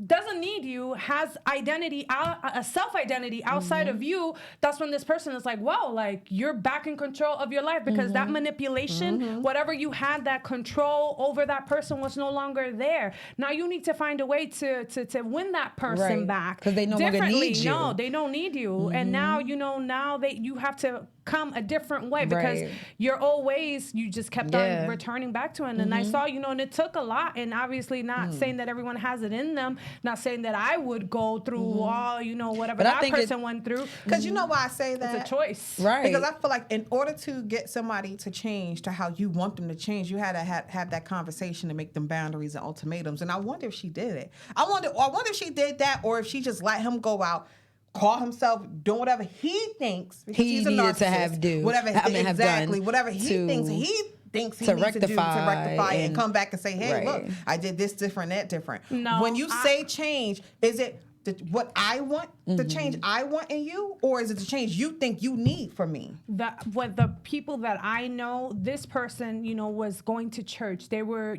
doesn't need you, has identity, a self-identity outside of you. That's when this person is like, wow, like you're back in control of your life, because that manipulation, whatever you had that control over that person was no longer there. Now you need to find a way to win that person back. Because they no longer need you. No, they don't need you. And now, now you have to come a different way, because your old ways, you just kept on returning back to it. And I saw, and it took a lot, and obviously not saying that everyone has it in them, not saying that I would go through all, whatever that person went through. Because you know why I say that? It's a choice. Right. Because I feel like in order to get somebody to change to how you want them to change, you had to have that conversation to make them boundaries and ultimatums. And I wonder if she did it. I wonder if she did that, or if she just let him go out, call himself doing whatever he thinks, because he's a narcissist, to have whatever he thinks he needs to rectify and come back and say, hey, look, I did this different, that different. No, when you say change, is it what I want, the change I want in you, or is it the change you think you need from me? What the people that I know, this person, was going to church. They were,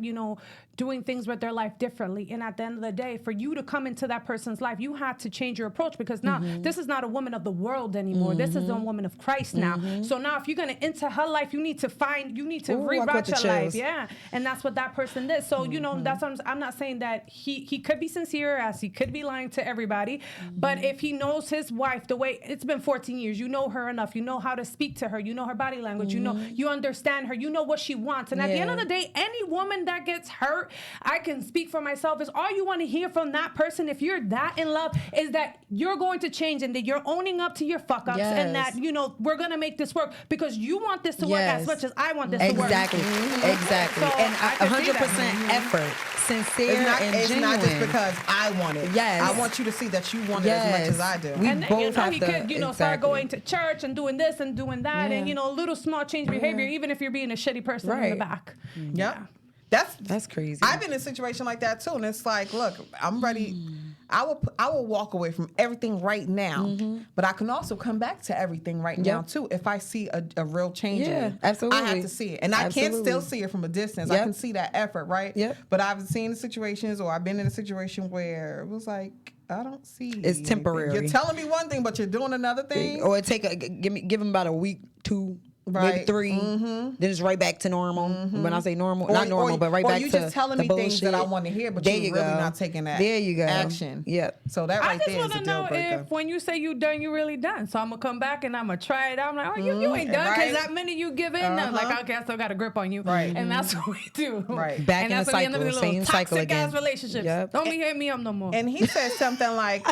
doing things with their life differently. And at the end of the day, for you to come into that person's life, you had to change your approach, because now this is not a woman of the world anymore. This is a woman of Christ now. So now if you're going to enter her life, you need to reroute your life. Yeah. And that's what that person did. So, that's what I'm not saying that he could be sincere, as he could be lying to everybody. But if he knows his wife the way, it's been 14 years, you know her enough, you know how to speak to her, you know her body language, you understand her, you know what she wants. And at the end of the day, any woman that gets hurt, I can speak for myself, is all you want to hear from that person, if you're that in love, is that you're going to change, and that you're owning up to your fuck ups, and that, we're going to make this work, because you want this to work as much as I want this to work. Exactly. So and 100% effort, sincere and genuine. It's not just because I want it. Yes. I want you to see that you want it as much as I do. And then, he could, start going to church and doing this and doing that, and, a little small change behavior, even if you're being a shitty person in the back. Yeah. That's crazy. I've been in a situation like that too, and it's like, look, I'm ready. I will walk away from everything right now, but I can also come back to everything right now too if I see a real change in it. Absolutely. I have to see it, and I can't still see it from a distance. I can see that effort, right? But I've seen situations, or I've been in a situation where it was like, I don't see it's temporary. You're telling me one thing, but you're doing another thing. Or give them about a week, 2. Maybe 3, then it's right back to normal. When I say normal, not normal, but right back to the bullshit. Or you just telling me things that I want to hear, but you're really not taking that action. Yep. So that right there is a deal breaker. I just want to know if when you say you done, you really done. So I'm going to come back and I'm going to try it out. I'm like, oh, you ain't done, because that minute you give in, I'm like, okay, I still got a grip on you. Right. And that's what we do. Right. Back in the cycle, same cycle again. Toxic-ass relationships. Yep. Don't hit me up no more. And he said something like,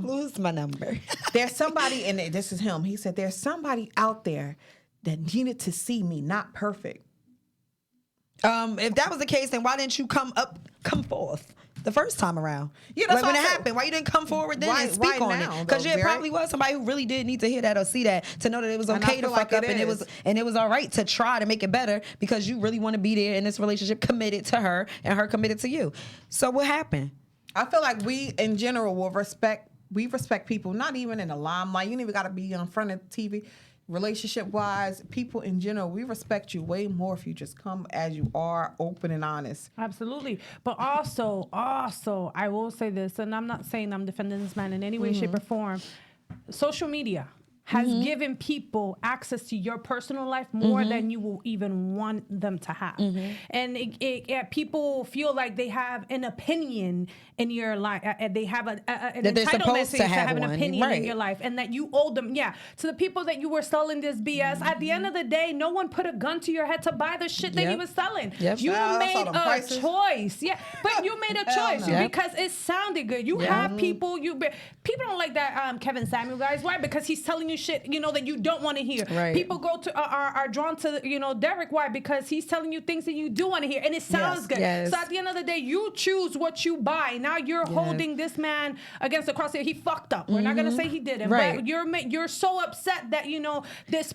lose my number. There's somebody, and this is him, he said, there's somebody out there that needed to see me not perfect. If that was the case, then why didn't you come forth the first time around? Yeah, that's when it happened. Why you didn't come forward then and speak on it? Because it probably was somebody who really did need to hear that or see that, to know that it was okay to fuck up, and it was all right to try to make it better, because you really want to be there in this relationship, committed to her and her committed to you. So what happened? I feel like we in general will respect people, not even in the limelight. You ain't even got to be in front of the TV. Relationship-wise, people in general, we respect you way more if you just come as you are, open and honest. Absolutely. But also, I will say this, and I'm not saying I'm defending this man in any way, shape, or form. Social media has given people access to your personal life more than you will even want them to have. And people feel like they have an opinion in your life. They have an entitlement to have an opinion in your life, and that you owe them. Yeah. To the people that you were selling this BS, at the end of the day, no one put a gun to your head to buy the shit that you was selling. You made a choice. Yeah. But you made a choice because it sounded good. You have people, people don't like that Kevin Samuel guys. Why? Because he's telling you you shit, that you don't want to hear. Right. People go to are drawn to Derrick. Why? Because he's telling you things that you do want to hear, and it sounds good. Yes. So at the end of the day, you choose what you buy. Now you're holding this man against the cross. He fucked up. We're not gonna say he didn't, Right. but you're so upset that this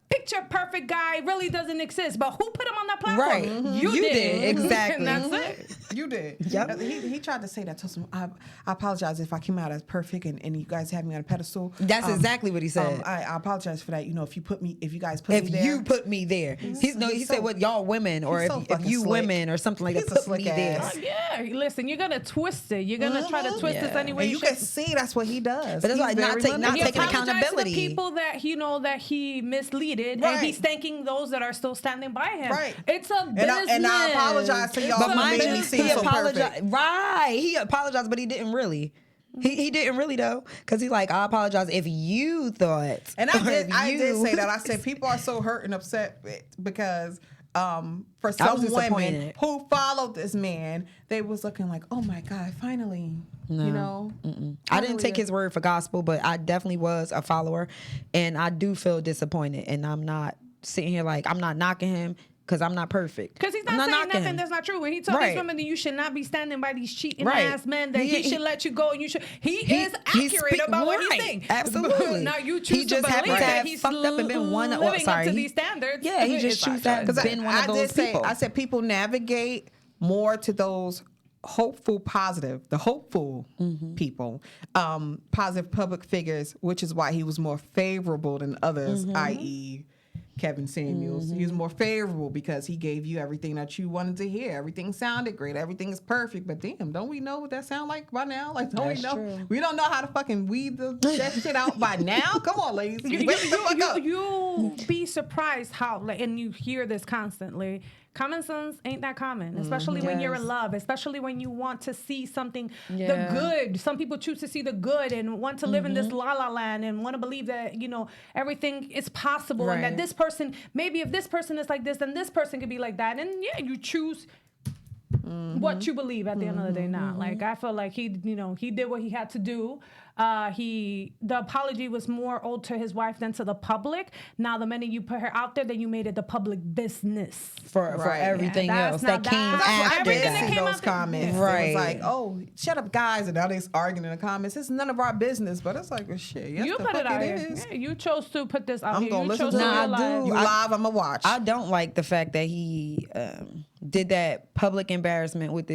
picture perfect guy really doesn't exist. But who put him on that platform? Right. You did. Exactly. And that's it. You did. Yep. He tried to say that to some. I apologize if I came out as perfect and you guys had me on a pedestal. That's exactly what he said. I apologize for that. If you guys put me there. If you put me there, he said what y'all women, or he's so if fucking you slick. women or something like that, He's a put slick me there. ass. Yeah, listen, you're gonna twist it. You're gonna try to twist this anyway. And you can see that's what he does. But that's why not taking He apologized accountability. to the people that that he misleaded, Right. and he's thanking those that are still standing by him. Right. It's a business. And I apologize to y'all But for mind making you, me seem he so apologized. perfect. Right, he apologized, but he didn't really. He didn't really though, because he like, I apologize if you thought. And or if I you- did say that. I said people are so hurt and upset because for some women disappointed. who followed this man, they was looking like, oh my God, finally, I didn't take his word for gospel, but I definitely was a follower, and I do feel disappointed. And I'm not sitting here like I'm not knocking him because I'm not perfect. Because he's I'm not saying knocking nothing him. that's not true. When he told Right. these women that you should not be standing by these cheating Right. ass men, that he should let you go, and you should. He is he's accurate about what he's right. saying. Absolutely. Now you He choose to just believe happened to that have he's fucked up and been one. living up to he- these standards. Yeah, he just It's chooses not to true. have been one of I those did people. say, I said people navigate more to those hopeful, positive, the hopeful people, positive public figures, which is why he was more favorable than others, i.e. Kevin Samuels. He was more favorable because he gave you everything that you wanted to hear. Everything sounded great. Everything is perfect. But damn, don't we know what that sound like by now? Like, don't That's we know? true. We don't know how to fucking weed that shit out by now? Come on, ladies. Wake the fuck up. You'll be surprised how, and you hear this constantly. Common sense ain't that common, especially when you're in love, especially when you want to see something, the good. Some people choose to see the good and want to live in this la la land and want to believe that, everything is possible and that Right. this person, maybe if this person is like this, then this person could be like that. And yeah, you choose what you believe at the end of the day now. Like, I feel like he did what he had to do. The apology was more owed to his wife than to the public. Now, the minute you put her out there, then you made it the public business. for Right. everything Yeah, else that's that came not- that's what after everything that that. came those out comments. Right. It was like, oh, shut up, guys. And now they're arguing in the comments. It's none of our business. But it's like, well, shit. Yes, You the put it fuck out it here. is. Yeah, you chose to put this out I'm here. going to You listen chose to to it. I realize. do. You live, I'm going to watch. I don't like the fact that he did that public embarrassment with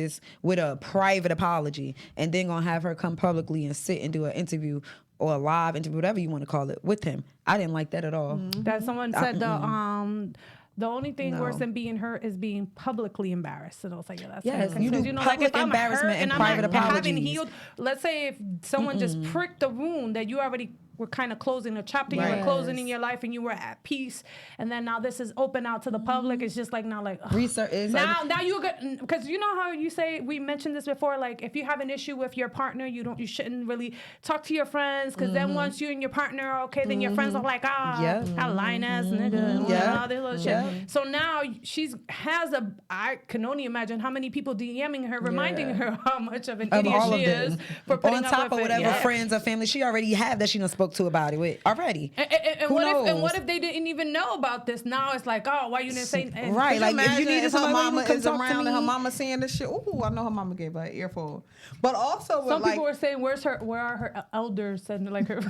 a private apology, and then gonna have her come publicly and sit and do an interview or a live interview, whatever you want to call it, with him. I didn't like that at all. That someone said the only thing worse than being hurt is being publicly embarrassed. And I was like, yeah, that's Yes, it. you do public if I'm embarrassment hurt and I'm private not having apologies. healed. Let's say if someone just pricked the wound that you already were kind of closing a chapter, you were closing in your life, and you were at peace, and then now this is open out to the public. It's just like now, like ugh. Research is now you get, because you know how you say, we mentioned this before, like if you have an issue with your partner, you shouldn't really talk to your friends, because then once you and your partner are okay, then your friends are like, that lying ass nigga, and all this little shit. So now I can only imagine how many people DMing her, reminding her how much of an idiot all she of them. is for putting on up top with of it. whatever Yeah. friends or family she already have that she done spoke to about it with already. And Who what knows? if they didn't even know about this? Now it's like, oh, why you didn't say? And Right, like if you needed her somebody mama to come is talk to around and her me. mama saying this shit. Ooh, I know her mama gave her an earful. But also, some like, people were saying, where are her elders? And like her,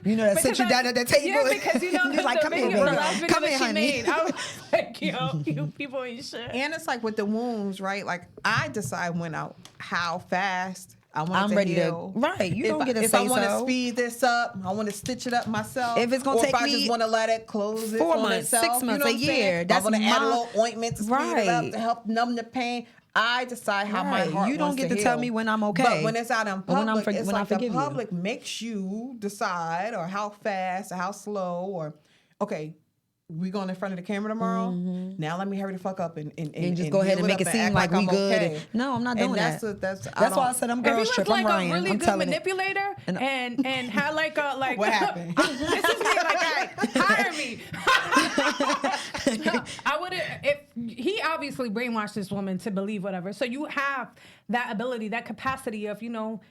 You know that sit you down at that table. Yeah, because He's like, the come here, video, the baby. last video Come that here, she honey. made, I was like, you people ain't shit. and it's like with the wounds, right? Like I decide when how fast I want I'm to ready heal. to. Right, you don't get to if say I want to so. speed this up, I want to stitch it up myself. If it's gonna or take if I me just want to let it close it 4 on months, itself, 6 you months, know a what I'm saying? year, If that's I want to add a my- little ointment to speed it up Right. to help numb the pain. I decide how my Right. heart You don't wants get to heal. tell me when I'm okay. But when it's out in Or when I'm public, it's when I like the forgive you. public makes you decide or how fast or how slow or okay. We going in front of the camera tomorrow. Now let me hurry the fuck up and just go ahead heal and make up it seem act like we I'm good. okay. No, I'm not doing and that. That's That's why I said I'm If girls he trip. was I'm like Ryan. a really I'm good telling manipulator And- and had like a like What happened? this is me, like, hire me. No, I would have. If he obviously successfully brainwashed this woman to believe whatever. So you have that ability, that capacity of,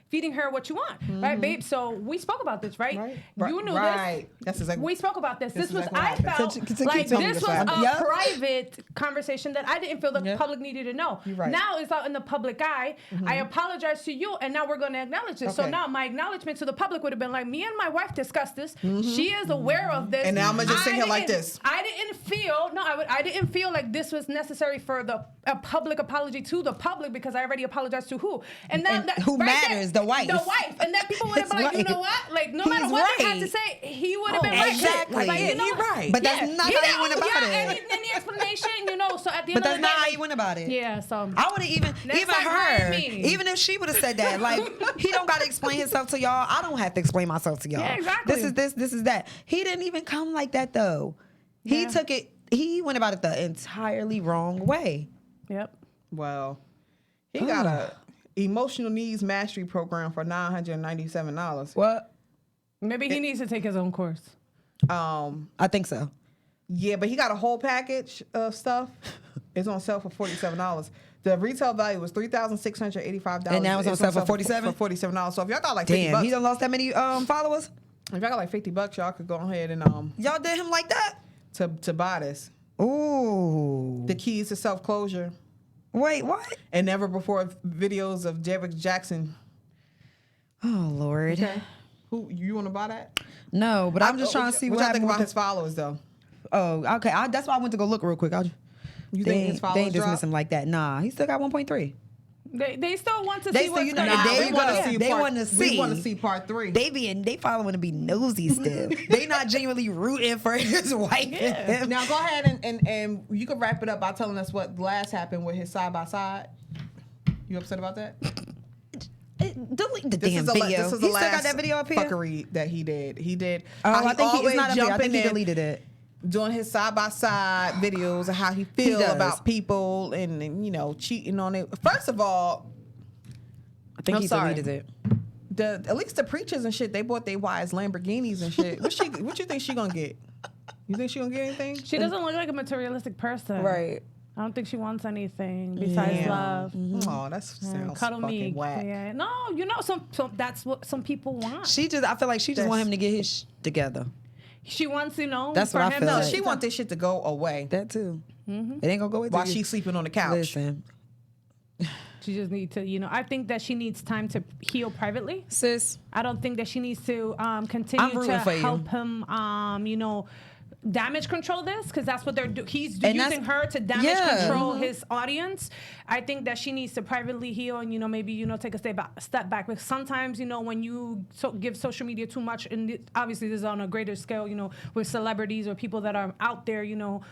feeding her what you want, right, babe? So we spoke about this, right? You knew this. That's exactly. We spoke about this. This was, exactly I felt like this was a private conversation that I didn't feel the public needed to know. Now it's out in the public eye. I apologize to you, and now we're going to acknowledge this. So now my acknowledgement to the public would have been like, me and my wife discussed this. She is aware of this. And now I'm going to just sit here like this. I didn't feel like this was necessary for a public apology to the public because I already apologized to who. And then who matters? The wife. The wife. And then people would have been like, you know what? Like, no matter what they had to say, he would have been right. Exactly. Like, you're right. But that's not how you went about it. Any explanation, so at the end of the day. But that's not how you went about it. Yeah, so. I would have even her, even if she would have said that, like, he don't got to explain himself to y'all. I don't have to explain myself to y'all. Yeah, exactly. This is this, this is that. He didn't even come like that, though. He he went about it the entirely wrong way. Yep. Well, he got a emotional needs mastery program for $997. What? Maybe he needs to take his own course. I think so. Yeah, but he got a whole package of stuff. It's on sale for $47. The retail value was $3,685. And now it's on sale for $47? For $47. So if y'all got like $50, Damn, he done lost that many followers? If y'all got like $50, y'all could go ahead and y'all did him like that? to buy this. Ooh. The keys to self-closure. Wait, what? And never before videos of Derrick Jaxn. Oh, Lord. Okay. Who you want to buy that? No, but I'm just trying to see what I think happened about with his followers though. Oh, okay. That's why I went to go look real quick. You think his followers they ain't dismiss dropped? him like that. Nah, he still got 1.3. They still want to They see still, what's you know, going on. there you go. See They part- want to see. We want to see part 3. They following to be nosy still. They not genuinely rooting for his wife. Yeah. Now go ahead and you can wrap it up by telling us what last happened with his side by side. You upset about that? Delete the damn video. This is He the still last got that video up here? fuckery that he did. He did. Oh, how I think it's always not up here. I think he jumping in, deleted it. doing his side by side videos of how he feel does. about people and cheating on it. First of all, I think I'm he sorry. deleted it. At least the preachers and shit, they bought their wives Lamborghinis and shit. What you think she gonna get? You think she gonna get anything? She doesn't look like a materialistic person. Right. I don't think she wants anything besides love. Oh, that sounds Cuddle fucking me. whack. Yeah. No, some that's what some people want. I feel like she just want him to get his together. She wants, That's for what I him feel to- No, like. she want this shit to go away That too. It ain't gonna go away while till you- she's sleeping on the couch. Listen, She just needs to, I think that she needs time to heal privately. sis. I don't think that she needs to continue I'm rooting to for you. help him, damage control this because that's what they're doing. He's And using her to damage yeah. control his audience. I think that she needs to privately heal and maybe take a step back. Because sometimes when you give social media too much, and obviously this is on a greater scale, with celebrities or people that are out there,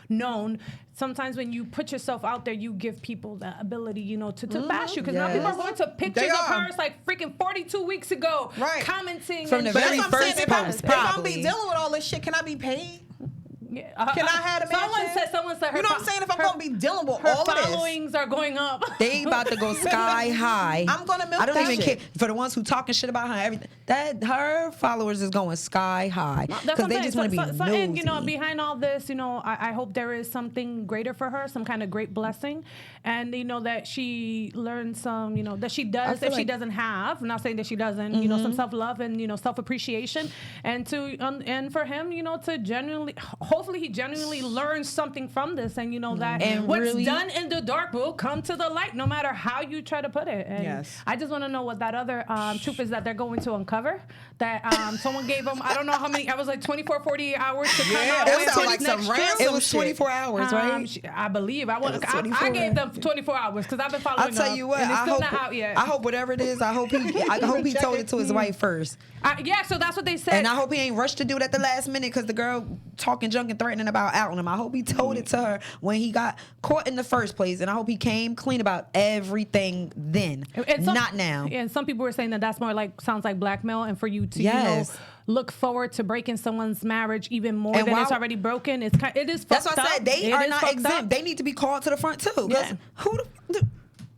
known. Sometimes when you put yourself out there, you give people the ability, to bash you. Because now people are going to pictures of hers like freaking 42 weeks ago, Right. commenting From the But very that's what I'm saying. first If I'm post, be probably. dealing with all this shit, can I be paid? Yeah. Can I have a mansion? Someone said her. You know what I'm saying? If I'm gonna be dealing with her all of this, followings are going up. They about to go sky high. I'm gonna milk I don't that even shit. care for the ones who talking shit about her. Everything that her followers is going sky high That's because what they I'm just saying. want to be nosy. And behind all this, I hope there is something greater for her, some kind of great blessing, and that she learns some, that she does if she doesn't have. I'm not saying that she doesn't, some self love and self appreciation, and and for him, to genuinely, hopefully he genuinely learns something from this, and that And what's really- done in the dark will come to the light, no matter how you try to put it. And Yes. I just want to know what that other truth is that they're going to uncover. That someone gave them, I don't know how many. I was like 24, 48 hours to come Yeah, out that with sound this like some next ransom truth. It was 24 hours, right? I believe. I was 24. gave them 24 hours because I've been following. I'll tell you what. and it's I still hope. not out yet. I hope whatever it is. I hope he told it to his wife first, Yeah, so that's what they said. and I hope he ain't rushed to do it at the last minute because the girl talking junk and threatening about outing him. I hope he told it to her when he got caught in the first place, and I hope he came clean about everything then, And not now. And some people were saying that that's more sounds like blackmail, and for you to Yes. look forward to breaking someone's marriage even more And than while- it's already broken. It is That's fucked what I up. said. They It are is not fucked exempt. up. They need to be called to the front too. 'Cause Yeah. who the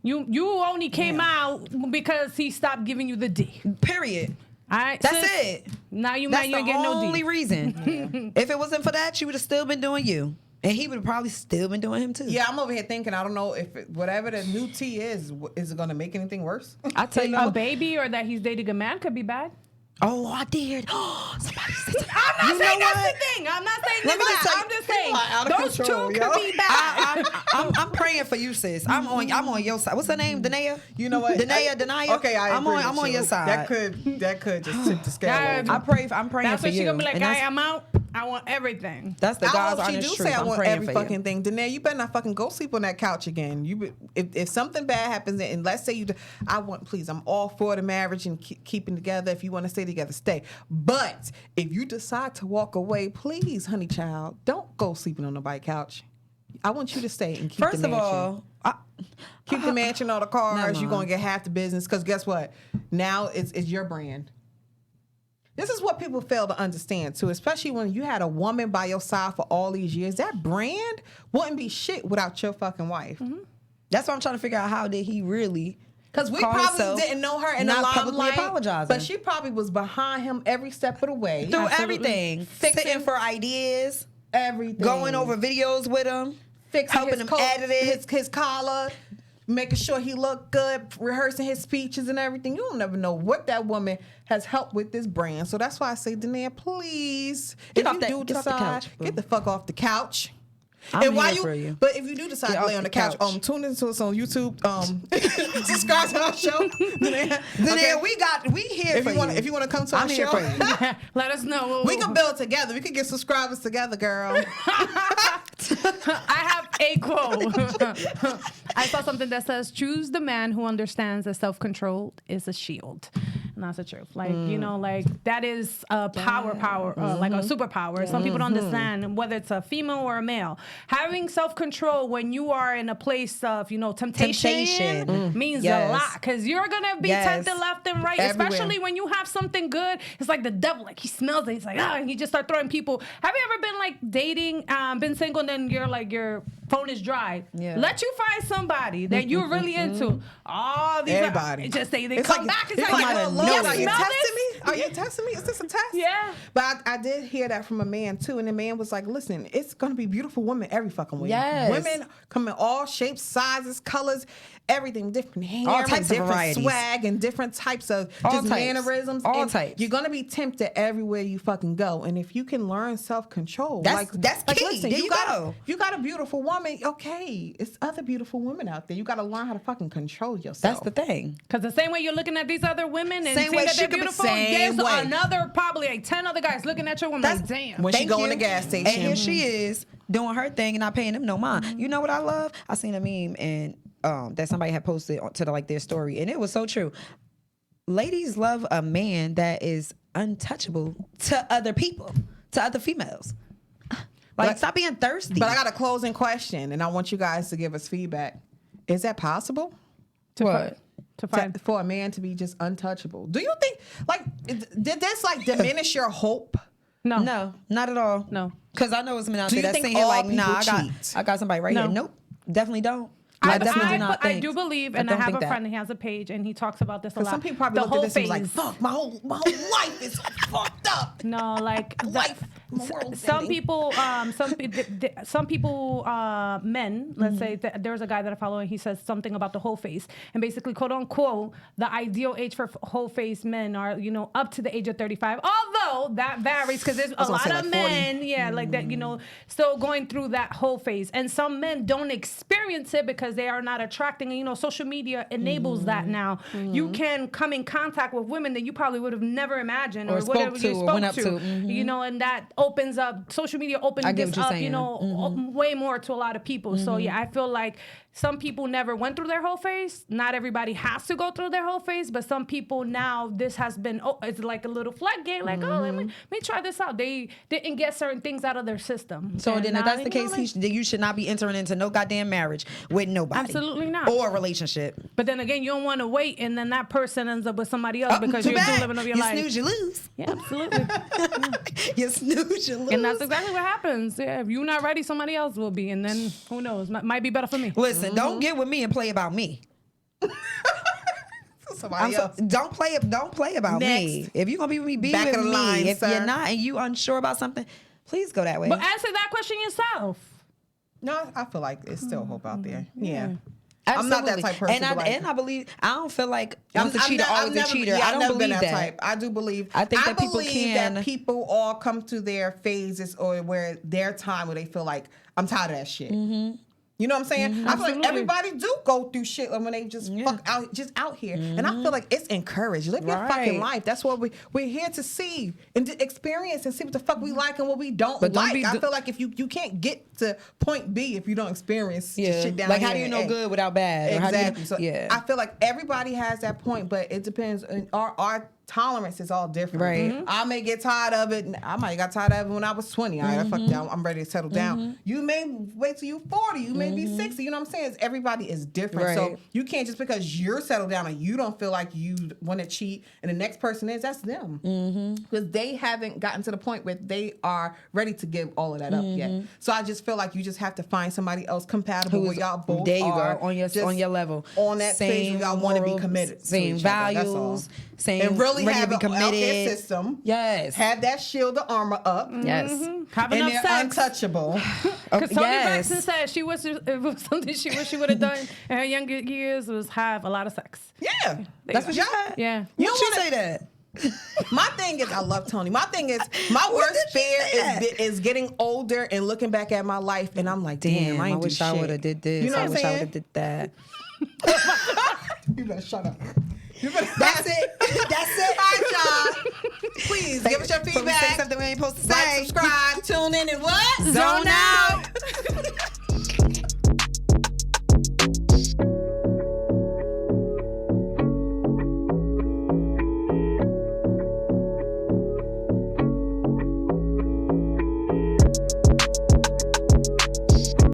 You only came out because he stopped giving you the D. period. All right, That's sis? it. Now you That's mad you ain't the getting no D. only reason. If it wasn't for that, you would have still been doing you. And he would have probably still been doing him too. Yeah, I'm over here thinking, I don't know if whatever the new tea is it going to make anything worse? I tell you, A baby or that he's dating a man could be bad. oh, I did. Somebody said that. I'm not You saying know that's what? the thing. I'm not saying Let me that's just tell that. I'm you, just saying out of those control, two yo. could be bad. I'm praying for you, sis. I'm on your side. What's her name? Danae? You know what? Denia? Okay, I'm on your side. That could just tip the scale over. I'm praying That's for what you. she gonna be like. And that's, I'm out. I want everything. that's the I God's don't know if she honest do truth. say I I'm want praying every for you. fucking thing. Danae, you better not fucking go sleep on that couch again. If something bad happens, and let's say please, I'm all for the marriage and keeping together. If you want to stay together, stay. But if you decide to walk away, please, honey child, don't go sleeping on nobody's couch. I want you to stay and keep First the of mansion. all, Keep the mansion, all the cars. You're mind. gonna get half the business. Because guess what? Now it's your brand. This is what people fail to understand too, especially when you had a woman by your side for all these years. That brand wouldn't be shit without your fucking wife. that's what I'm trying to figure out. How did he really? Because we call probably himself didn't know her in the not publicly limelight, apologizing. but she probably was behind him every step of the way. Through Absolutely. everything, Fixing- sitting for ideas, Everything. going over videos with him, Fixing helping his him coat, edit it. his collar, making sure he looked good, rehearsing his speeches and everything. You don't never know what that woman has helped with this brand. So that's why I say, Danae, please, Get if off you that- do get off the decide, couch, boo. get the fuck off the couch. I'm here for you. But if you do decide Get to off lay on the the couch, couch. tune into us on YouTube. Subscribe to our show. Danae, Then we here if for you want, if you want to come to our I'm here show, for you. Let us know. we can build together. We can get subscribers together, girl. I have a quote. I saw something that says, "Choose the man who understands that self-control is a shield." And that's the truth. Like, you know, like that is a power, like a superpower. Some people don't understand whether it's a female or a male. Having self-control when you are in a place of, you know, temptation means Yes. a lot. Because you're going to be Yes. tempted left and right, Everywhere. especially when you have something good. It's like the devil, like he smells it. He's like, and he just start throwing people. Have you ever been like dating, been single, and then you're like, your phone is dry? Yeah. Let you find somebody that you're really into. All these Everybody. just say they It's come like- back. It's it's like, like, yo, "Lord, you are you smell testing this? me? Are you testing me? Is this a test?" Yeah. But I did hear that from a man too, and the man was like, "Listen, it's gonna be beautiful women every fucking way. Yes. Women come in all shapes, sizes, colors, everything, different hair, All and types of different varieties. swag, and different types of All just types. mannerisms. All and types. You're gonna be tempted everywhere you fucking go, and if you can learn self control, That's key. There you go. You got a beautiful woman. Okay, it's other beautiful women out there. You got to learn how to fucking control yourself. That's the thing. Because the same way you're looking at these other women and Same seeing way that she they're could be- beautiful, same there's way. another, probably like 10 other guys looking at your woman like, damn. When she Thank go in you. the gas station. And here she is doing her thing and not paying them no mind. You know what I love? I seen a meme and that somebody had posted to their story, and it was so true. Ladies love a man that is untouchable to other people, to other females. Like, But- stop being thirsty. But I got a closing question, and I want you guys to give us feedback. Is that possible? To find. For a man to be just untouchable? Do you think, like, did this, like, diminish your hope? No. No, not at all. No. Because I know it's men out Do there you that's think saying here all like, nah, people I cheat? got somebody right No. here. Nope, definitely don't. I definitely do not think. I do believe, and I don't have think a that. friend that has a page, and he talks about this a Because lot. some people probably The looked at whole this and was like, phase. fuck, my whole life is fucked up. No, like Life, my world's some ending. people, men. Let's say that there's a guy that I follow, and he says something about the whole face, and basically, quote unquote, the ideal age for whole face men are, you know, up to the age of 35. Although that varies because there's a gonna lot say, of like, 40. men, like that, you know, still going through that whole phase, and some men don't experience it because they are not attracting. And you know, social media enables that now. You can come in contact with women that you probably would have never imagined Or whatever spoke you to or spoke went up to. to. You know, and that opens up, social media opens I get this what you're up, saying. you know, way more to a lot of people. So yeah, I feel like some people never went through their whole phase. Not everybody has to go through their whole phase, but some people now, this has been, it's like a little floodgate, like, oh, let me try this out. They didn't get certain things out of their system. So And then, now if that's they the case, know, like- you should not be entering into no goddamn marriage with nobody. Absolutely not. Or a relationship. But then again, you don't want to wait, and then that person ends up with somebody else because Too you're bad. living up your you life. snooze, you lose. Yeah, absolutely. You snooze, you lose. And that's exactly what happens. Yeah, if you're not ready, somebody else will be, and then who knows? Might be better for me. Listen, don't get with me and play about me. Somebody else. Don't play about me. Next. If you're gonna be with me, be Back with of the me. line, if sir. you're not and you unsure about something, please go that way. But answer that question yourself. No, I feel like it's still hope out there. Yeah. Absolutely. I'm not that type of person. And I believe, I don't feel like once a cheater, I've always never, a cheater. yeah, I I've don't never believe been that. type. I do believe. I think that people believe can. that people all come to their phases or where their time where they feel like, I'm tired of that shit. You know what I'm saying? I feel like everybody do go through shit when they just fuck out, just out here. And I feel like it's encouraged. Live your fucking life. That's what we're here to see and to experience and see what the fuck we like and what we don't like. I feel like if you can't get to point B if you don't experience shit down like here. how do you know good without bad? Exactly. So I feel like everybody has that point, but it depends. Our tolerance is all different. Right. I may get tired of it. I might got tired of it when I was 20. All right, fuck that. I'm ready to settle down. You may wait till you 40. You may be 60. You know what I'm saying? Everybody is different. Right. So you can't just because you're settled down and you don't feel like you want to cheat and the next person is, that's them. Because they haven't gotten to the point where they are ready to give all of that up yet. So I just feel like you just have to find somebody else compatible where y'all both there you are go on your level, on that page where y'all want to be committed, same to each other, values, same and really ready have to be an out there committed system. Yes, have that shield of armor up. Yes, Having and enough they're sex. untouchable. Because Tony Braxton said she wished it was something she wished she would have done in her younger years was have a lot of sex. Yeah, that's what you said. Yeah, You don't should say that. My thing is, I love Tony. My thing is, my worst fear is getting older and looking back at my life, and I'm like, damn, I wish do I shit. would have did this. You know I what I'm wish I saying? would have did that. You better shut up. That's it. That's it. All right, y'all. Please give us your Before we say feedback. something we ain't supposed to Like, say. subscribe, tune in, and what? Zone out.